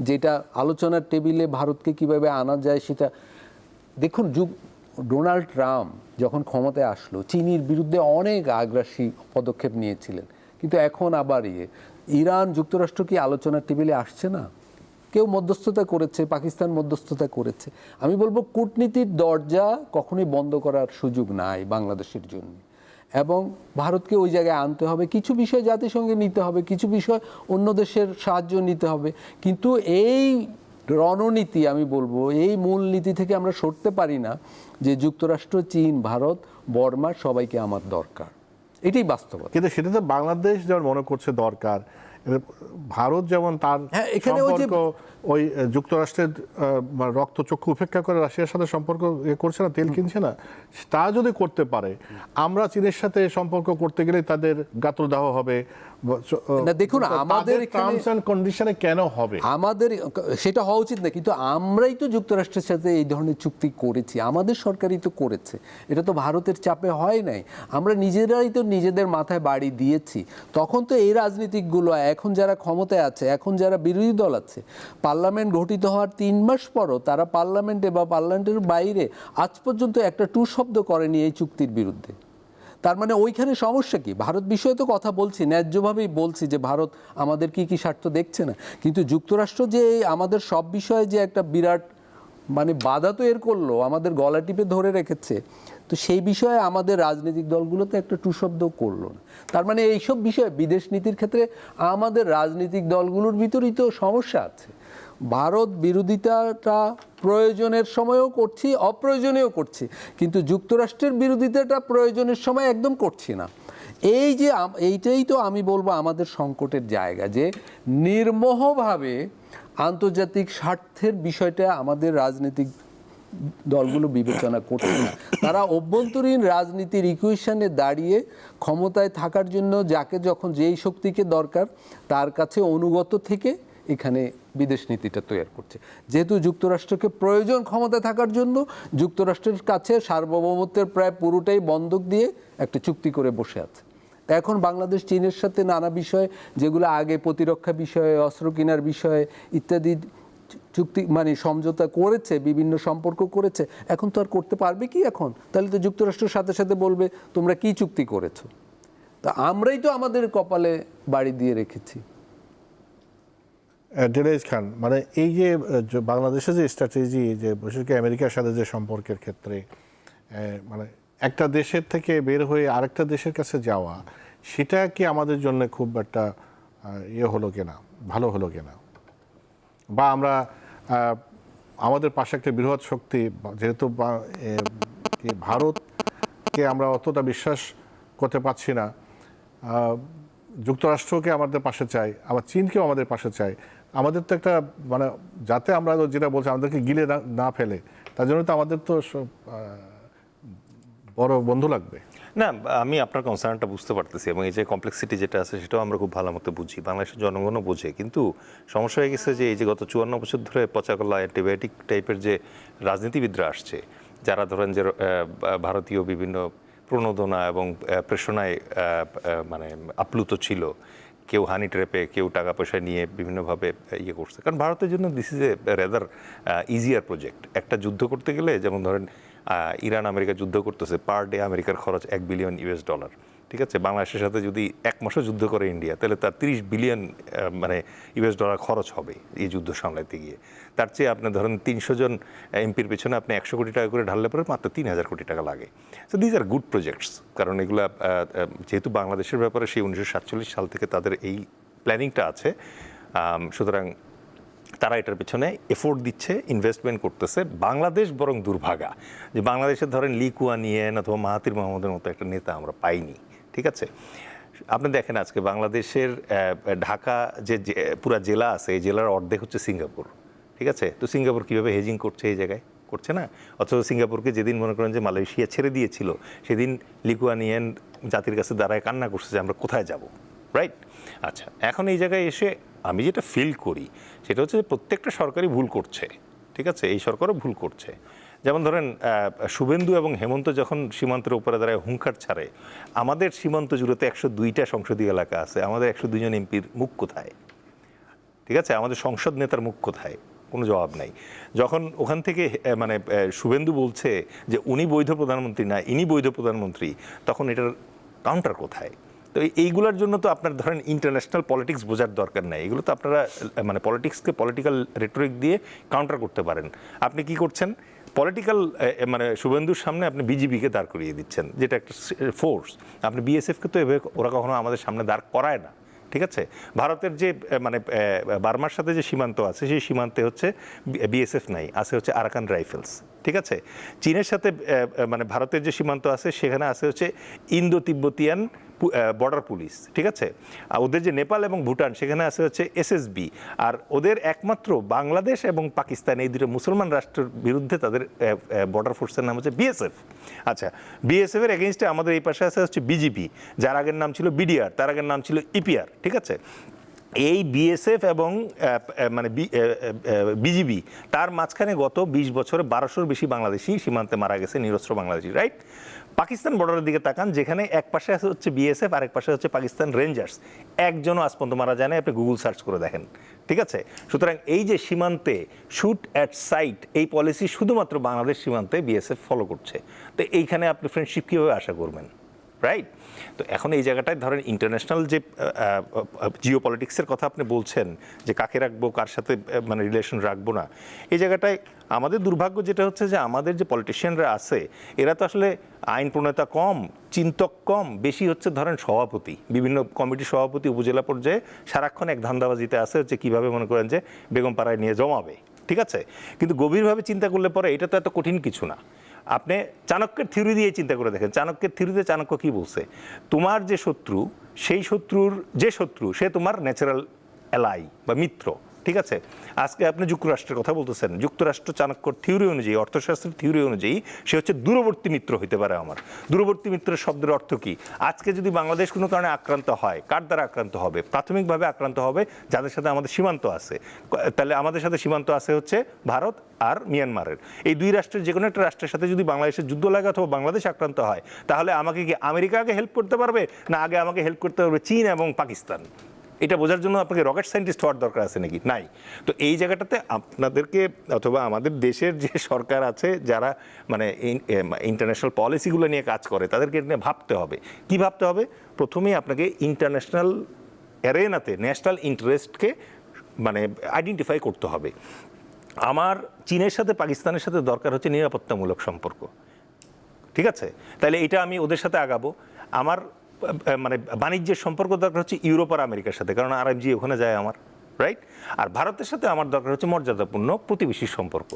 Speaker 2: যেটা আলোচনার টেবিলে ভারতকে কিভাবে আনা যায় সেটা দেখুন। ডোনাল্ড ট্রাম্প যখন ক্ষমতায় আসলো, চীনের বিরুদ্ধে অনেক আগ্রাসী পদক্ষেপ নিয়েছিলেন, কিন্তু এখন আবার ইরান যুক্তরাষ্ট্র কি আলোচনার টেবিলে আসছে না? কেউ মধ্যস্থতা করেছে, পাকিস্তান মধ্যস্থতা করেছে। আমি বলবো কূটনীতির দরজা কখনোই বন্ধ করার সুযোগ নাই বাংলাদেশের জন্য, এবং ভারতকে ওই জায়গায় আনতে হবে। কিছু বিষয় জাতিসংঘে নিতে হবে, কিছু বিষয় অন্য দেশের সাহায্য নিতে হবে, কিন্তু এই রণনীতি, আমি বলবো এই মূলনীতি থেকে আমরা সরতে পারি না যে যুক্তরাষ্ট্র, চীন, ভারত, বর্মা সবাইকে আমার দরকার। এটাই বাস্তবতা।
Speaker 1: কিন্তু সেটা তো বাংলাদেশ যেমন মনে করছে দরকার, এবার ভারত যেমন তার
Speaker 2: হ্যাঁ, এখানে ওই যে-
Speaker 1: সম্পর্ক ওই যুক্তরাষ্ট্রের রক্তচক্ষু উপেক্ষা করে রাশিয়ার সাথে সম্পর্ক করছে না, তেল কিনছে না, তা যদি করতে পারে, আমরা চীনের সাথে সম্পর্ক করতে গেলে তাদের গাত্রদাহ হবে।
Speaker 2: না, দেখুন, আমাদের
Speaker 1: টার্মস এন্ড কন্ডিশনে কেন হবে?
Speaker 2: আমাদের সেটা হওয়া উচিত না, কিন্তু আমরাই তো যুক্তরাষ্ট্রের সাথে এই ধরনের চুক্তি করেছি, আমাদের সরকারই তো করেছে, এটা তো ভারতের চাপে হয় নাই। আমরা নিজেরাই তো নিজেদের মাথায় বাড়ি দিয়েছি। তখন তো এই রাজনীতিকগুলো এখন যারা ক্ষমতায় আছে, এখন যারা বিরোধী দল আছে, পার্লামেন্ট গঠিত হওয়ার 3 মাস পরও তারা পার্লামেন্টে বা পার্লামেন্টের বাইরে আজ পর্যন্ত একটা টু শব্দ করেনি এই চুক্তির বিরুদ্ধে। তার মানে ওইখানে সমস্যা কি? ভারত বিষয়ে তো কথা বলছি, ন্যায্যভাবেই বলছি যে ভারত আমাদের কি কি স্বার্থ দেখছে না, কিন্তু যুক্তরাষ্ট্র যে আমাদের সব বিষয়ে যে একটা বিরাট মানে বাধা তৈরি করলো, আমাদের গলা টিপে ধরে রেখেছে, তো সেই বিষয়ে আমাদের রাজনৈতিক দলগুলো তো একটা টু শব্দ করলো না। তার মানে এইসব বিষয়ে বিদেশ নীতির ক্ষেত্রে আমাদের রাজনৈতিক দলগুলোর ভিতরেই তো সমস্যা আছে। ভারত বিরোধিতাটা প্রয়োজনের সময়ও করছি, অপ্রয়োজনীয় করছি, কিন্তু যুক্তরাষ্ট্রের বিরোধিতাটা প্রয়োজনের সময় একদম করছি না। এই যে এইটাই তো আমি বলবো আমাদের সংকটের জায়গা, যে নির্মোহভাবে আন্তর্জাতিক স্বার্থের বিষয়টা আমাদের রাজনৈতিক দলগুলো বিবেচনা করছে না। তারা অভ্যন্তরীণ রাজনীতির ইকুয়েশনে দাঁড়িয়ে ক্ষমতায় থাকার জন্য যাকে যখন যেই শক্তিকে দরকার তার কাছে অনুগত থেকে এখানে বিদেশ নীতিটা তৈরি করছে। যেহেতু যুক্তরাষ্ট্রকে প্রয়োজন ক্ষমতায় থাকার জন্য, যুক্তরাষ্ট্রের কাছে সার্বভৌমত্বের প্রায় পুরোটাই বন্ধক দিয়ে একটা চুক্তি করে বসে আছে। তা এখন বাংলাদেশ চীনের সাথে নানা বিষয়, যেগুলো আগে প্রতিরক্ষা বিষয়ে, অস্ত্র কেনার বিষয়ে ইত্যাদি চুক্তি মানে সমঝোতা করেছে, বিভিন্ন সম্পর্ক করেছে, এখন তো আর করতে পারবে কি? এখন তাহলে তো যুক্তরাষ্ট্রের সাথে সাথে বলবে তোমরা কি চুক্তি করেছো। তা আমরাই তো আমাদের কপালে বাড়ি দিয়ে রেখেছি।
Speaker 1: ডেরেজ খান, মানে এই যে বাংলাদেশের যে স্ট্র্যাটেজি, যে বিশেষ করে আমেরিকার সাথে যে সম্পর্কের ক্ষেত্রে মানে একটা দেশের থেকে বের হয়ে আরেকটা দেশের কাছে যাওয়া, সেটা কি আমাদের জন্য খুব একটা ইয়ে হলো কিনা, ভালো হলো কিনা? বা আমরা আমাদের পাশে একটা বৃহৎ শক্তি, যেহেতু ভারতকে আমরা অতটা বিশ্বাস করতে পারছি না, যুক্তরাষ্ট্রকে আমাদের পাশে চাই, আবার চীনকেও আমাদের পাশে চাই, আমাদের তো একটা মানে যাতে আমরা যেটা বলছি আমাদেরকে গিলে না ফেলে, তার জন্য তো আমাদের তো বড় বন্ধু লাগবে।
Speaker 3: না, আমি আপনার কনসার্নটা বুঝতে পারতেছি, এবং এই যে কমপ্লেক্সিটি যেটা আছে সেটাও আমরা খুব ভালো মতো বুঝি, বাংলাদেশের জনগণও বোঝে। কিন্তু সমস্যা হয়ে গেছে যে এই যে গত 54 বছর ধরে পচাকলা অ্যান্টিবায়োটিক টাইপের যে রাজনীতিবিদরা আসছে, যারা ধরেন যে ভারতীয় বিভিন্ন প্রণোদনা এবং প্রেষণায় মানে আপ্লুত ছিল, কেউ হানি ট্র্যাপে, কেউ টাকা পয়সা নিয়ে বিভিন্নভাবে ইয়ে করছে। কারণ ভারতের জন্য this is a rather easier project. একটা যুদ্ধ করতে গেলে, যেমন ধরেন ইরান আমেরিকা যুদ্ধ করতেছে, পার ডে আমেরিকার খরচ $1 বিলিয়ন, ঠিক আছে? বাংলাদেশের সাথে যদি 1 মাসও যুদ্ধ করে ইন্ডিয়া, তাহলে তার $30 বিলিয়ন মানে US খরচ হবে এই যুদ্ধ সামলাইতে গিয়ে। তার চেয়ে আপনি ধরেন 300 জন এমপির পেছনে আপনি 100 কোটি টাকা করে ঢাললে পরে মাত্র 3000 কোটি টাকা লাগে। So these are good projects, কারণ এগুলা যেহেতু বাংলাদেশের ব্যাপারে সেই 1947 সাল থেকে তাদের এই প্ল্যানিংটা আছে, সুতরাং তারা এটার পেছনে এফোর্ট দিচ্ছে, ইনভেস্টমেন্ট করতেছে। বাংলাদেশ বরং দুর্ভাগা যে বাংলাদেশের ধরেন লি কুয়ান ইয়েন অথবা মাহাতির মোহাম্মদের মতো একটা নেতা আমরা পাইনি, ঠিক আছে? আপনি দেখেন আজকে বাংলাদেশের ঢাকা যে পুরা জেলা আছে, এই জেলার অর্ধেক হচ্ছে সিঙ্গাপুর, ঠিক আছে? তো সিঙ্গাপুর কীভাবে হেজিং করছে এই জায়গায়? করছে না। অথচ সিঙ্গাপুরকে যেদিন মনে করেন যে মালয়েশিয়া ছেড়ে দিয়েছিল, সেদিন লি কুয়ান ইয়েন জাতির কাছে দাঁড়ায় কান্না করছে যে আমরা কোথায় যাব, রাইট? আচ্ছা, এখন এই জায়গায় এসে আমি যেটা ফিল করি সেটা হচ্ছে প্রত্যেকটা সরকারই ভুল করছে, ঠিক আছে? এই সরকারও ভুল করছে। যেমন ধরেন শুভেন্দু এবং হেমন্ত যখন সীমান্তের উপরে দাঁড়ায় হুঙ্কার ছাড়ে, আমাদের সীমান্ত জুড়ে তো 102টা সংসদীয় এলাকা আছে, আমাদের 102 জন এমপির মুখ কোথায়? ঠিক আছে, আমাদের সংসদ নেতার মুখ কোথায়? কোনো জবাব নাই। যখন ওখান থেকে মানে শুভেন্দু বলছে যে উনি বৈধ প্রধানমন্ত্রী না, ইনি বৈধ প্রধানমন্ত্রী, তখন এটার কাউন্টার কোথায়? তো এইগুলোর জন্য তো আপনার ধরেন ইন্টারন্যাশনাল পলিটিক্স বোঝার দরকার নাই, এগুলো তো আপনারা মানে পলিটিক্সকে পলিটিক্যাল রেটরিক দিয়ে কাউন্টার করতে পারেন। আপনি কি করছেন, পলিটিক্যাল মানে শুভেন্দুর সামনে আপনি বিজিবিকে দাঁড় করিয়ে দিচ্ছেন, যেটা একটা ফোর্স। আপনি বিএসএফকে তো এভাবে ওরা কখনো আমাদের সামনে দাঁড় করায় না, ঠিক আছে? ভারতের যে মানে বার্মার সাথে যে সীমান্ত আছে, সেই সীমান্তে হচ্ছে বিএসএফ নাই, আছে হচ্ছে আরাকান রাইফেলস, ঠিক আছে? চীনের সাথে মানে ভারতের যে সীমান্ত আছে সেখানে আছে হচ্ছে ইন্দো তিব্বতিয়ান বর্ডার পুলিশ, ঠিক আছে? আর ওদের যে নেপাল এবং ভুটান সেখানে আছে হচ্ছে এসএসবি। আর ওদের একমাত্র বাংলাদেশ এবং পাকিস্তান এই দুটো মুসলমান রাষ্ট্রের বিরুদ্ধে তাদের বর্ডার ফোর্সের নাম হচ্ছে বিএসএফ। আচ্ছা, বিএসএফ এর এগেইনস্টে আমাদের এই পাশে আছে হচ্ছে বিজিবি, যার আগের নাম ছিল বিডিআর, তার আগের নাম ছিল ইপিআর, ঠিক আছে? এই বিএসএফ এবং মানে বিজিবি তার মাঝখানে গত 20 বছরে 1200-র বেশি বাংলাদেশি সীমান্তে মারা গেছে, নিরস্ত্র বাংলাদেশি, রাইট? পাকিস্তান বর্ডারের দিকে তাকান, যেখানে এক পাশে আছে হচ্ছে বিএসএফ, আরেক পাশে হচ্ছে পাকিস্তান রেঞ্জার্স, একজনও আজ পর্যন্ত মারা যায় না, আপনি গুগল সার্চ করে দেখেন, ঠিক আছে? সুতরাং এই যে সীমান্তে শুট অ্যাট সাইট, এই পলিসি শুধুমাত্র বাংলাদেশ সীমান্তে বিএসএফ ফলো করছে। তো এইখানে আপনি ফ্রেন্ডশিপ কীভাবে আশা করবেন, রাইট? তো এখন এই জায়গাটায় ধরেন ইন্টারন্যাশনাল যে জিও পলিটিক্সের কথা আপনি বলছেন, যে কাকে রাখবো কার সাথে মানে রিলেশন রাখবো না, এই জায়গাটায় আমাদের দুর্ভাগ্য যেটা হচ্ছে যে আমাদের যে পলিটিশিয়ানরা আছে এরা তো আসলে আইন প্রণেতা কম, চিন্তক কম, বেশি হচ্ছে ধরেন সভাপতি, বিভিন্ন কমিটির সভাপতি উপজেলা পর্যায়ে সারাক্ষণ এক ধান্দাবাজিতে আছে হচ্ছে কীভাবে মনে করেন যে বেগম পাড়ায় নিয়ে জমাবে, ঠিক আছে? কিন্তু গভীরভাবে চিন্তা করলে পরে এটা তো এত কঠিন কিছু না। আপনি চাণক্যের থিওরি দিয়ে চিন্তা করে দেখেন, চাণক্যের থিওরিতে চাণক্য কী বলছে, তোমার যে শত্রু, সেই শত্রুর যে শত্রু সে তোমার ন্যাচারাল অ্যালাই বা মিত্র, ঠিক আছে? আজকে আপনি যুক্তরাষ্ট্রের কথা বলতেছেন, যুক্তরাষ্ট্র চাণক্যর থিওরি অনুযায়ী, অর্থশাস্ত্রের থিওরি অনুযায়ী সে হচ্ছে দূরবর্তী মিত্র হইতে পারে আমার। দূরবর্তী মিত্রের শব্দের অর্থ কি? আজকে যদি বাংলাদেশ কোনো কারণে আক্রান্ত হয়, কার দ্বারা আক্রান্ত হবে? প্রাথমিকভাবে আক্রান্ত হবে যাদের সাথে আমাদের সীমান্ত আছে। তাহলে আমাদের সাথে সীমান্ত আছে হচ্ছে ভারত আর মিয়ানমারের। এই দুই রাষ্ট্রের যে কোনো একটা রাষ্ট্রের সাথে যদি বাংলাদেশের যুদ্ধ লাগে অথবা বাংলাদেশ আক্রান্ত হয়, তাহলে আমাকে কি আমেরিকা আগে হেল্প করতে পারবে, না আগে আমাকে হেল্প করতে পারবে চীন এবং পাকিস্তান? এটা বোঝার জন্য আপনাকে রকেট সায়েন্টিস্ট হওয়ার দরকার আছে নাকি? নাই। তো এই জায়গাটাতে আপনাদেরকে অথবা আমাদের দেশের যে সরকার আছে যারা মানে ইন্টারন্যাশনাল পলিসিগুলো নিয়ে কাজ করে, তাদেরকে নিয়ে ভাবতে হবে। কি ভাবতে হবে? প্রথমেই আপনাকে ইন্টারন্যাশনাল অ্যারেনাতে ন্যাশনাল ইন্টারেস্টকে মানে আইডেন্টিফাই করতে হবে। আমার চীনের সাথে পাকিস্তানের সাথে দরকার হচ্ছে নিরাপত্তামূলক সম্পর্ক, ঠিক আছে? তাহলে এটা আমি ওদের সাথে আগাবো। আমার মানে বাণিজ্যের সম্পর্ক দরকার হচ্ছে ইউরোপ আর আমেরিকার সাথে, কারণ আরএফজি ওখানে যায় আমার, রাইট? আর ভারতের সাথে আমার দরকার হচ্ছে মর্যাদাপূর্ণ প্রতিবেশী সম্পর্ক।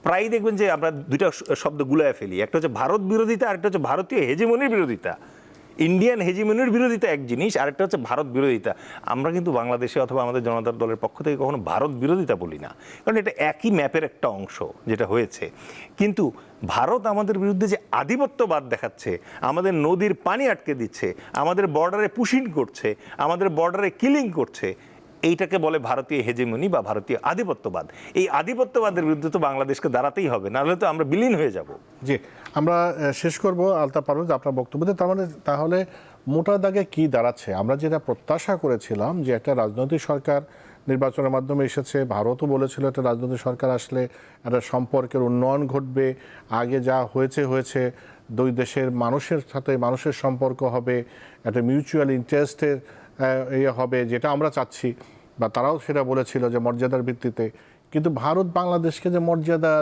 Speaker 3: প্রায়ই দেখবেন যে আমরা দুইটা শব্দ গুলায় ফেলি, একটা হচ্ছে ভারত বিরোধিতা, আরেকটা হচ্ছে ভারতীয় হেজিমনির বিরোধিতা। ইন্ডিয়ান হেজিমনির বিরোধিতা এক জিনিস, আরেকটা হচ্ছে ভারত বিরোধিতা। আমরা কিন্তু বাংলাদেশে অথবা আমাদের জনতার দলের পক্ষ থেকে কখনো ভারত বিরোধিতা বলি না, কারণ এটা একই ম্যাপের একটা অংশ যেটা হয়েছে। কিন্তু ভারত আমাদের বিরুদ্ধে যে আধিপত্যবাদ দেখাচ্ছে, আমাদের নদীর পানি আটকে দিচ্ছে, আমাদের বর্ডারে পুশিং করছে, আমাদের বর্ডারে কিলিং করছে, এইটাকে বলে ভারতীয় হেজেমনি বা ভারতীয় আধিপত্যবাদ। এই আধিপত্যবাদের বিরুদ্ধে তো বাংলাদেশকে দাঁড়াতেই হবে, নাহলে তো আমরা বিলীন হয়ে যাব।
Speaker 1: জি, আমরা শেষ করব আলতাফ পারভেজ আপনার বক্তব্যতে। তার মানে তাহলে মোটা দাগে কি দাঁড়াচ্ছে? আমরা যেটা প্রত্যাশা করেছিলাম যে একটা রাজনৈতিক সরকার নির্বাচনের মাধ্যমে এসেছে, ভারতও বলেছিল একটা রাজনৈতিক সরকার আসলে একটা সম্পর্কের উন্নয়ন ঘটবে, আগে যা হয়েছে দুই দেশের মানুষের সাথে মানুষের সম্পর্ক হবে, একটা মিউচুয়াল ইন্টারেস্টের ইয়ে হবে, যেটা আমরা চাচ্ছি, বা তারাও সেটা বলেছিল যে মর্যাদার ভিত্তিতে। কিন্তু ভারত বাংলাদেশকে যে মর্যাদা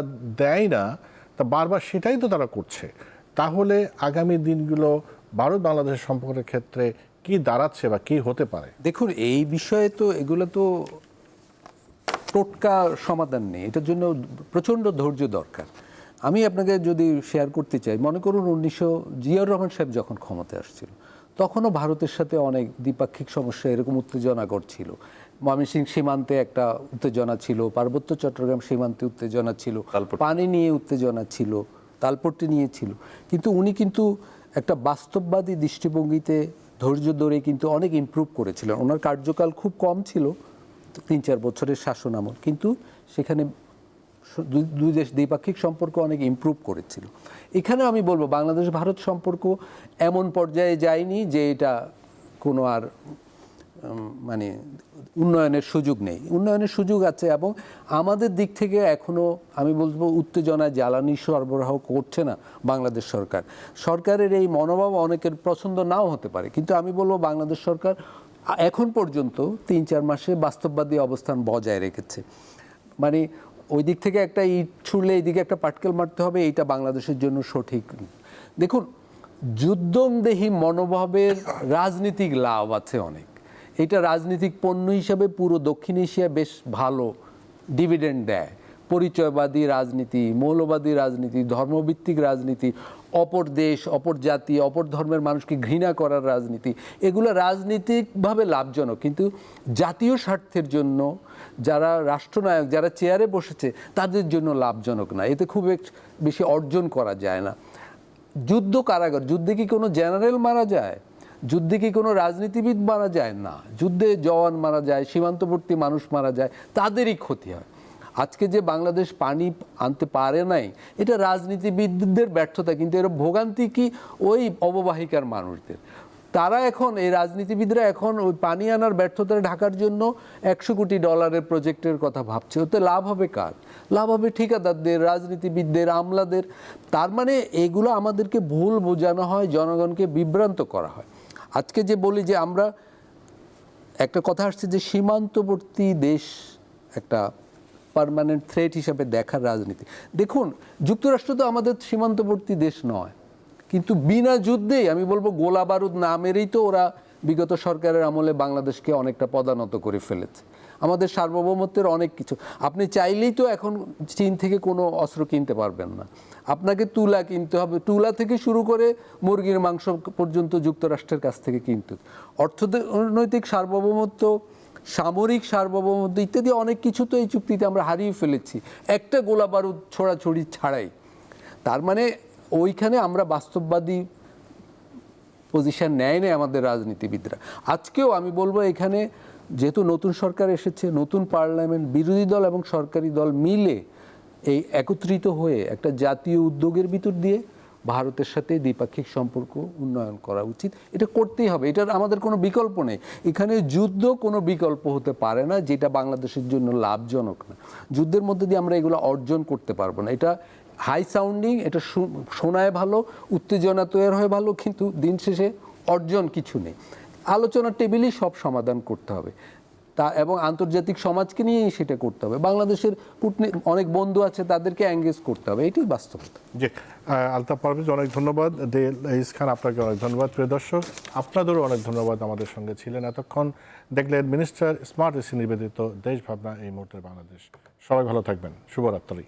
Speaker 1: দেয় না, তা বারবার সেটাই তো তারা করছে। তাহলে আগামী দিনগুলো ভারত বাংলাদেশের সম্পর্কের ক্ষেত্রে কি দাঁড়াচ্ছে বা কি হতে পারে?
Speaker 2: দেখুন, এই বিষয়ে তো এগুলো তো টোটকা সমাধান নেই, এটার জন্য প্রচণ্ড ধৈর্য দরকার। আমি আপনাকে যদি শেয়ার করতে চাই, মনে করুন জিয়াউর রহমান সাহেব যখন ক্ষমতায় আসছিল, তখনও ভারতের সাথে অনেক দ্বিপাক্ষিক সমস্যা এরকম উত্তেজনা ঘটছিল। ময়মনসিংহ সীমান্তে একটা উত্তেজনা ছিল, পার্বত্য চট্টগ্রাম সীমান্তে উত্তেজনা ছিল, পানি নিয়ে উত্তেজনা ছিল, তালপট্টি নিয়ে ছিল। কিন্তু উনি কিন্তু একটা বাস্তববাদী দৃষ্টিভঙ্গিতে ধৈর্য ধরে কিন্তু অনেক ইমপ্রুভ করেছিলেন। ওনার কার্যকাল খুব কম ছিল, 3-4 বছরের শাসন আমল, কিন্তু সেখানে দুই দেশ দ্বিপাক্ষিক সম্পর্ক অনেক ইমপ্রুভ করেছিল। এখানে আমি বলবো বাংলাদেশ ভারত সম্পর্ক এমন পর্যায়ে যায়নি যে এটা কোনো আর মানে উন্নয়নের সুযোগ নেই। উন্নয়নের সুযোগ আছে এবং আমাদের দিক থেকে এখনও আমি বলবো উত্তেজনায় জ্বালানি সরবরাহ করছে না বাংলাদেশ সরকার। সরকারের এই মনোভাব অনেকের পছন্দ নাও হতে পারে, কিন্তু আমি বলবো বাংলাদেশ সরকার এখন পর্যন্ত ৩-৪ মাসে বাস্তববাদী অবস্থান বজায় রেখেছে। মানে ওই দিক থেকে একটা ইট ছুড়লে এইদিকে একটা পাটকেল মারতে হবে, এইটা বাংলাদেশের জন্য সঠিক। দেখুন, যুদ্ধংদেহী মনোভাবের রাজনীতিক লাভ আছে অনেক। এটা রাজনীতিক পণ্য হিসাবে পুরো দক্ষিণ এশিয়ায় বেশ ভালো ডিভিডেন্ড দেয়। পরিচয়বাদী রাজনীতি, মৌলবাদী রাজনীতি, ধর্মভিত্তিক রাজনীতি, অপর দেশ, অপর জাতি, অপর ধর্মের মানুষকে ঘৃণা করার রাজনীতি, এগুলো রাজনীতিকভাবে লাভজনক, কিন্তু জাতীয় স্বার্থের জন্য যারা রাষ্ট্রনায়ক, যারা চেয়ারে বসেছে তাদের জন্য লাভজনক না। এতে খুব বেশি অর্জন করা যায় না। যুদ্ধ কারাগার, যুদ্ধে কি কোনো জেনারেল মারা যায়? যুদ্ধে কি কোনো রাজনীতিবিদ মারা যায়? না। যুদ্ধে জওয়ান মারা যায়, সীমান্তবর্তী মানুষ মারা যায়, তাদেরই ক্ষতি হয়। আজকে যে বাংলাদেশ পানি আনতে পারে নাই, এটা রাজনীতিবিদদের ব্যর্থতা, কিন্তু এর ভোগান্তি কি ওই অববাহিকার মানুষদের। তারা এখন, এই রাজনীতিবিদরা এখন ওই পানি আনার ব্যর্থতা ঢাকার জন্য $100 কোটি প্রজেক্টের কথা ভাবছে। ওতে লাভ হবে কার? লাভ হবে ঠিকাদারদের, রাজনীতিবিদদের, আমলাদের। তার মানে এগুলো আমাদেরকে ভুল বোঝানো হয়, জনগণকে বিভ্রান্ত করা হয়। আজকে যে বলি যে আমরা একটা কথা আসছে যে সীমান্তবর্তী দেশ একটা পার্মানেন্ট থ্রেট হিসাবে দেখার রাজনীতি। দেখুন, যুক্তরাষ্ট্র তো আমাদের সীমান্তবর্তী দেশ নয়, কিন্তু বিনা যুদ্ধেই আমি বলবো গোলা বারুদ না মেরেই তো ওরা বিগত সরকারের আমলে বাংলাদেশকে অনেকটা পদানত করে ফেলেছে। আমাদের সার্বভৌমত্বের অনেক কিছু, আপনি চাইলেই তো এখন চীন থেকে কোনো অস্ত্র কিনতে পারবেন না। আপনাকে তুলা কিনতে হবে, তুলা থেকে শুরু করে মুরগির মাংস পর্যন্ত যুক্তরাষ্ট্রের কাছ থেকে কিনতে। অর্থনৈতিক সার্বভৌমত্ব, সামরিক সার্বভৌমত্ব ইত্যাদি অনেক কিছু তো এই চুক্তিতে আমরা হারিয়ে ফেলেছি, একটা গোলা বারুদ ছোড়াছড়ি ছাড়াই। তার মানে ওইখানে আমরা বাস্তববাদী পজিশন নেয় না আমাদের রাজনীতিবিদরা। আজকেও আমি বলবো এখানে যেহেতু নতুন সরকার এসেছে, নতুন পার্লামেন্ট, বিরোধী দল এবং সরকারি দল মিলে এই একত্রিত হয়ে একটা জাতীয় উদ্যোগের ভিতর দিয়ে ভারতের সাথে দ্বিপাক্ষিক সম্পর্ক উন্নয়ন করা উচিত। এটা করতেই হবে, এটার আমাদের কোনো বিকল্প নেই। এখানে যুদ্ধ কোনো বিকল্প হতে পারে না যেটা বাংলাদেশের জন্য লাভজনক না। যুদ্ধের মধ্যে দিয়ে আমরা এগুলো অর্জন করতে পারবো না। এটা হাই সাউন্ডিং, এটা শোনায় ভালো, উত্তেজনা তৈরি হয় ভালো, কিন্তু দিন শেষে অর্জন কিছু নেই। আলোচনার টেবিলেই সব সমাধান করতে হবে তা, এবং আন্তর্জাতিক সমাজকে নিয়েই সেটা করতে হবে। বাংলাদেশের অনেক বন্ধু আছে, তাদেরকে এঙ্গেজ করতে হবে, এটাই বাস্তবতা।
Speaker 1: জি, আলতাফ পারভেজ অনেক ধন্যবাদ। ইস খান আপনাকে অনেক ধন্যবাদ। প্রিয় দর্শক, আপনাদেরও অনেক ধন্যবাদ আমাদের সঙ্গে ছিলেন এতক্ষণ। দেখলেন মিনিস্টার স্মার্ট এসি নিবেদিত দেশ ভাবনা এই মুহূর্তের বাংলাদেশ। সবাই ভালো থাকবেন। শুভরাত্রি।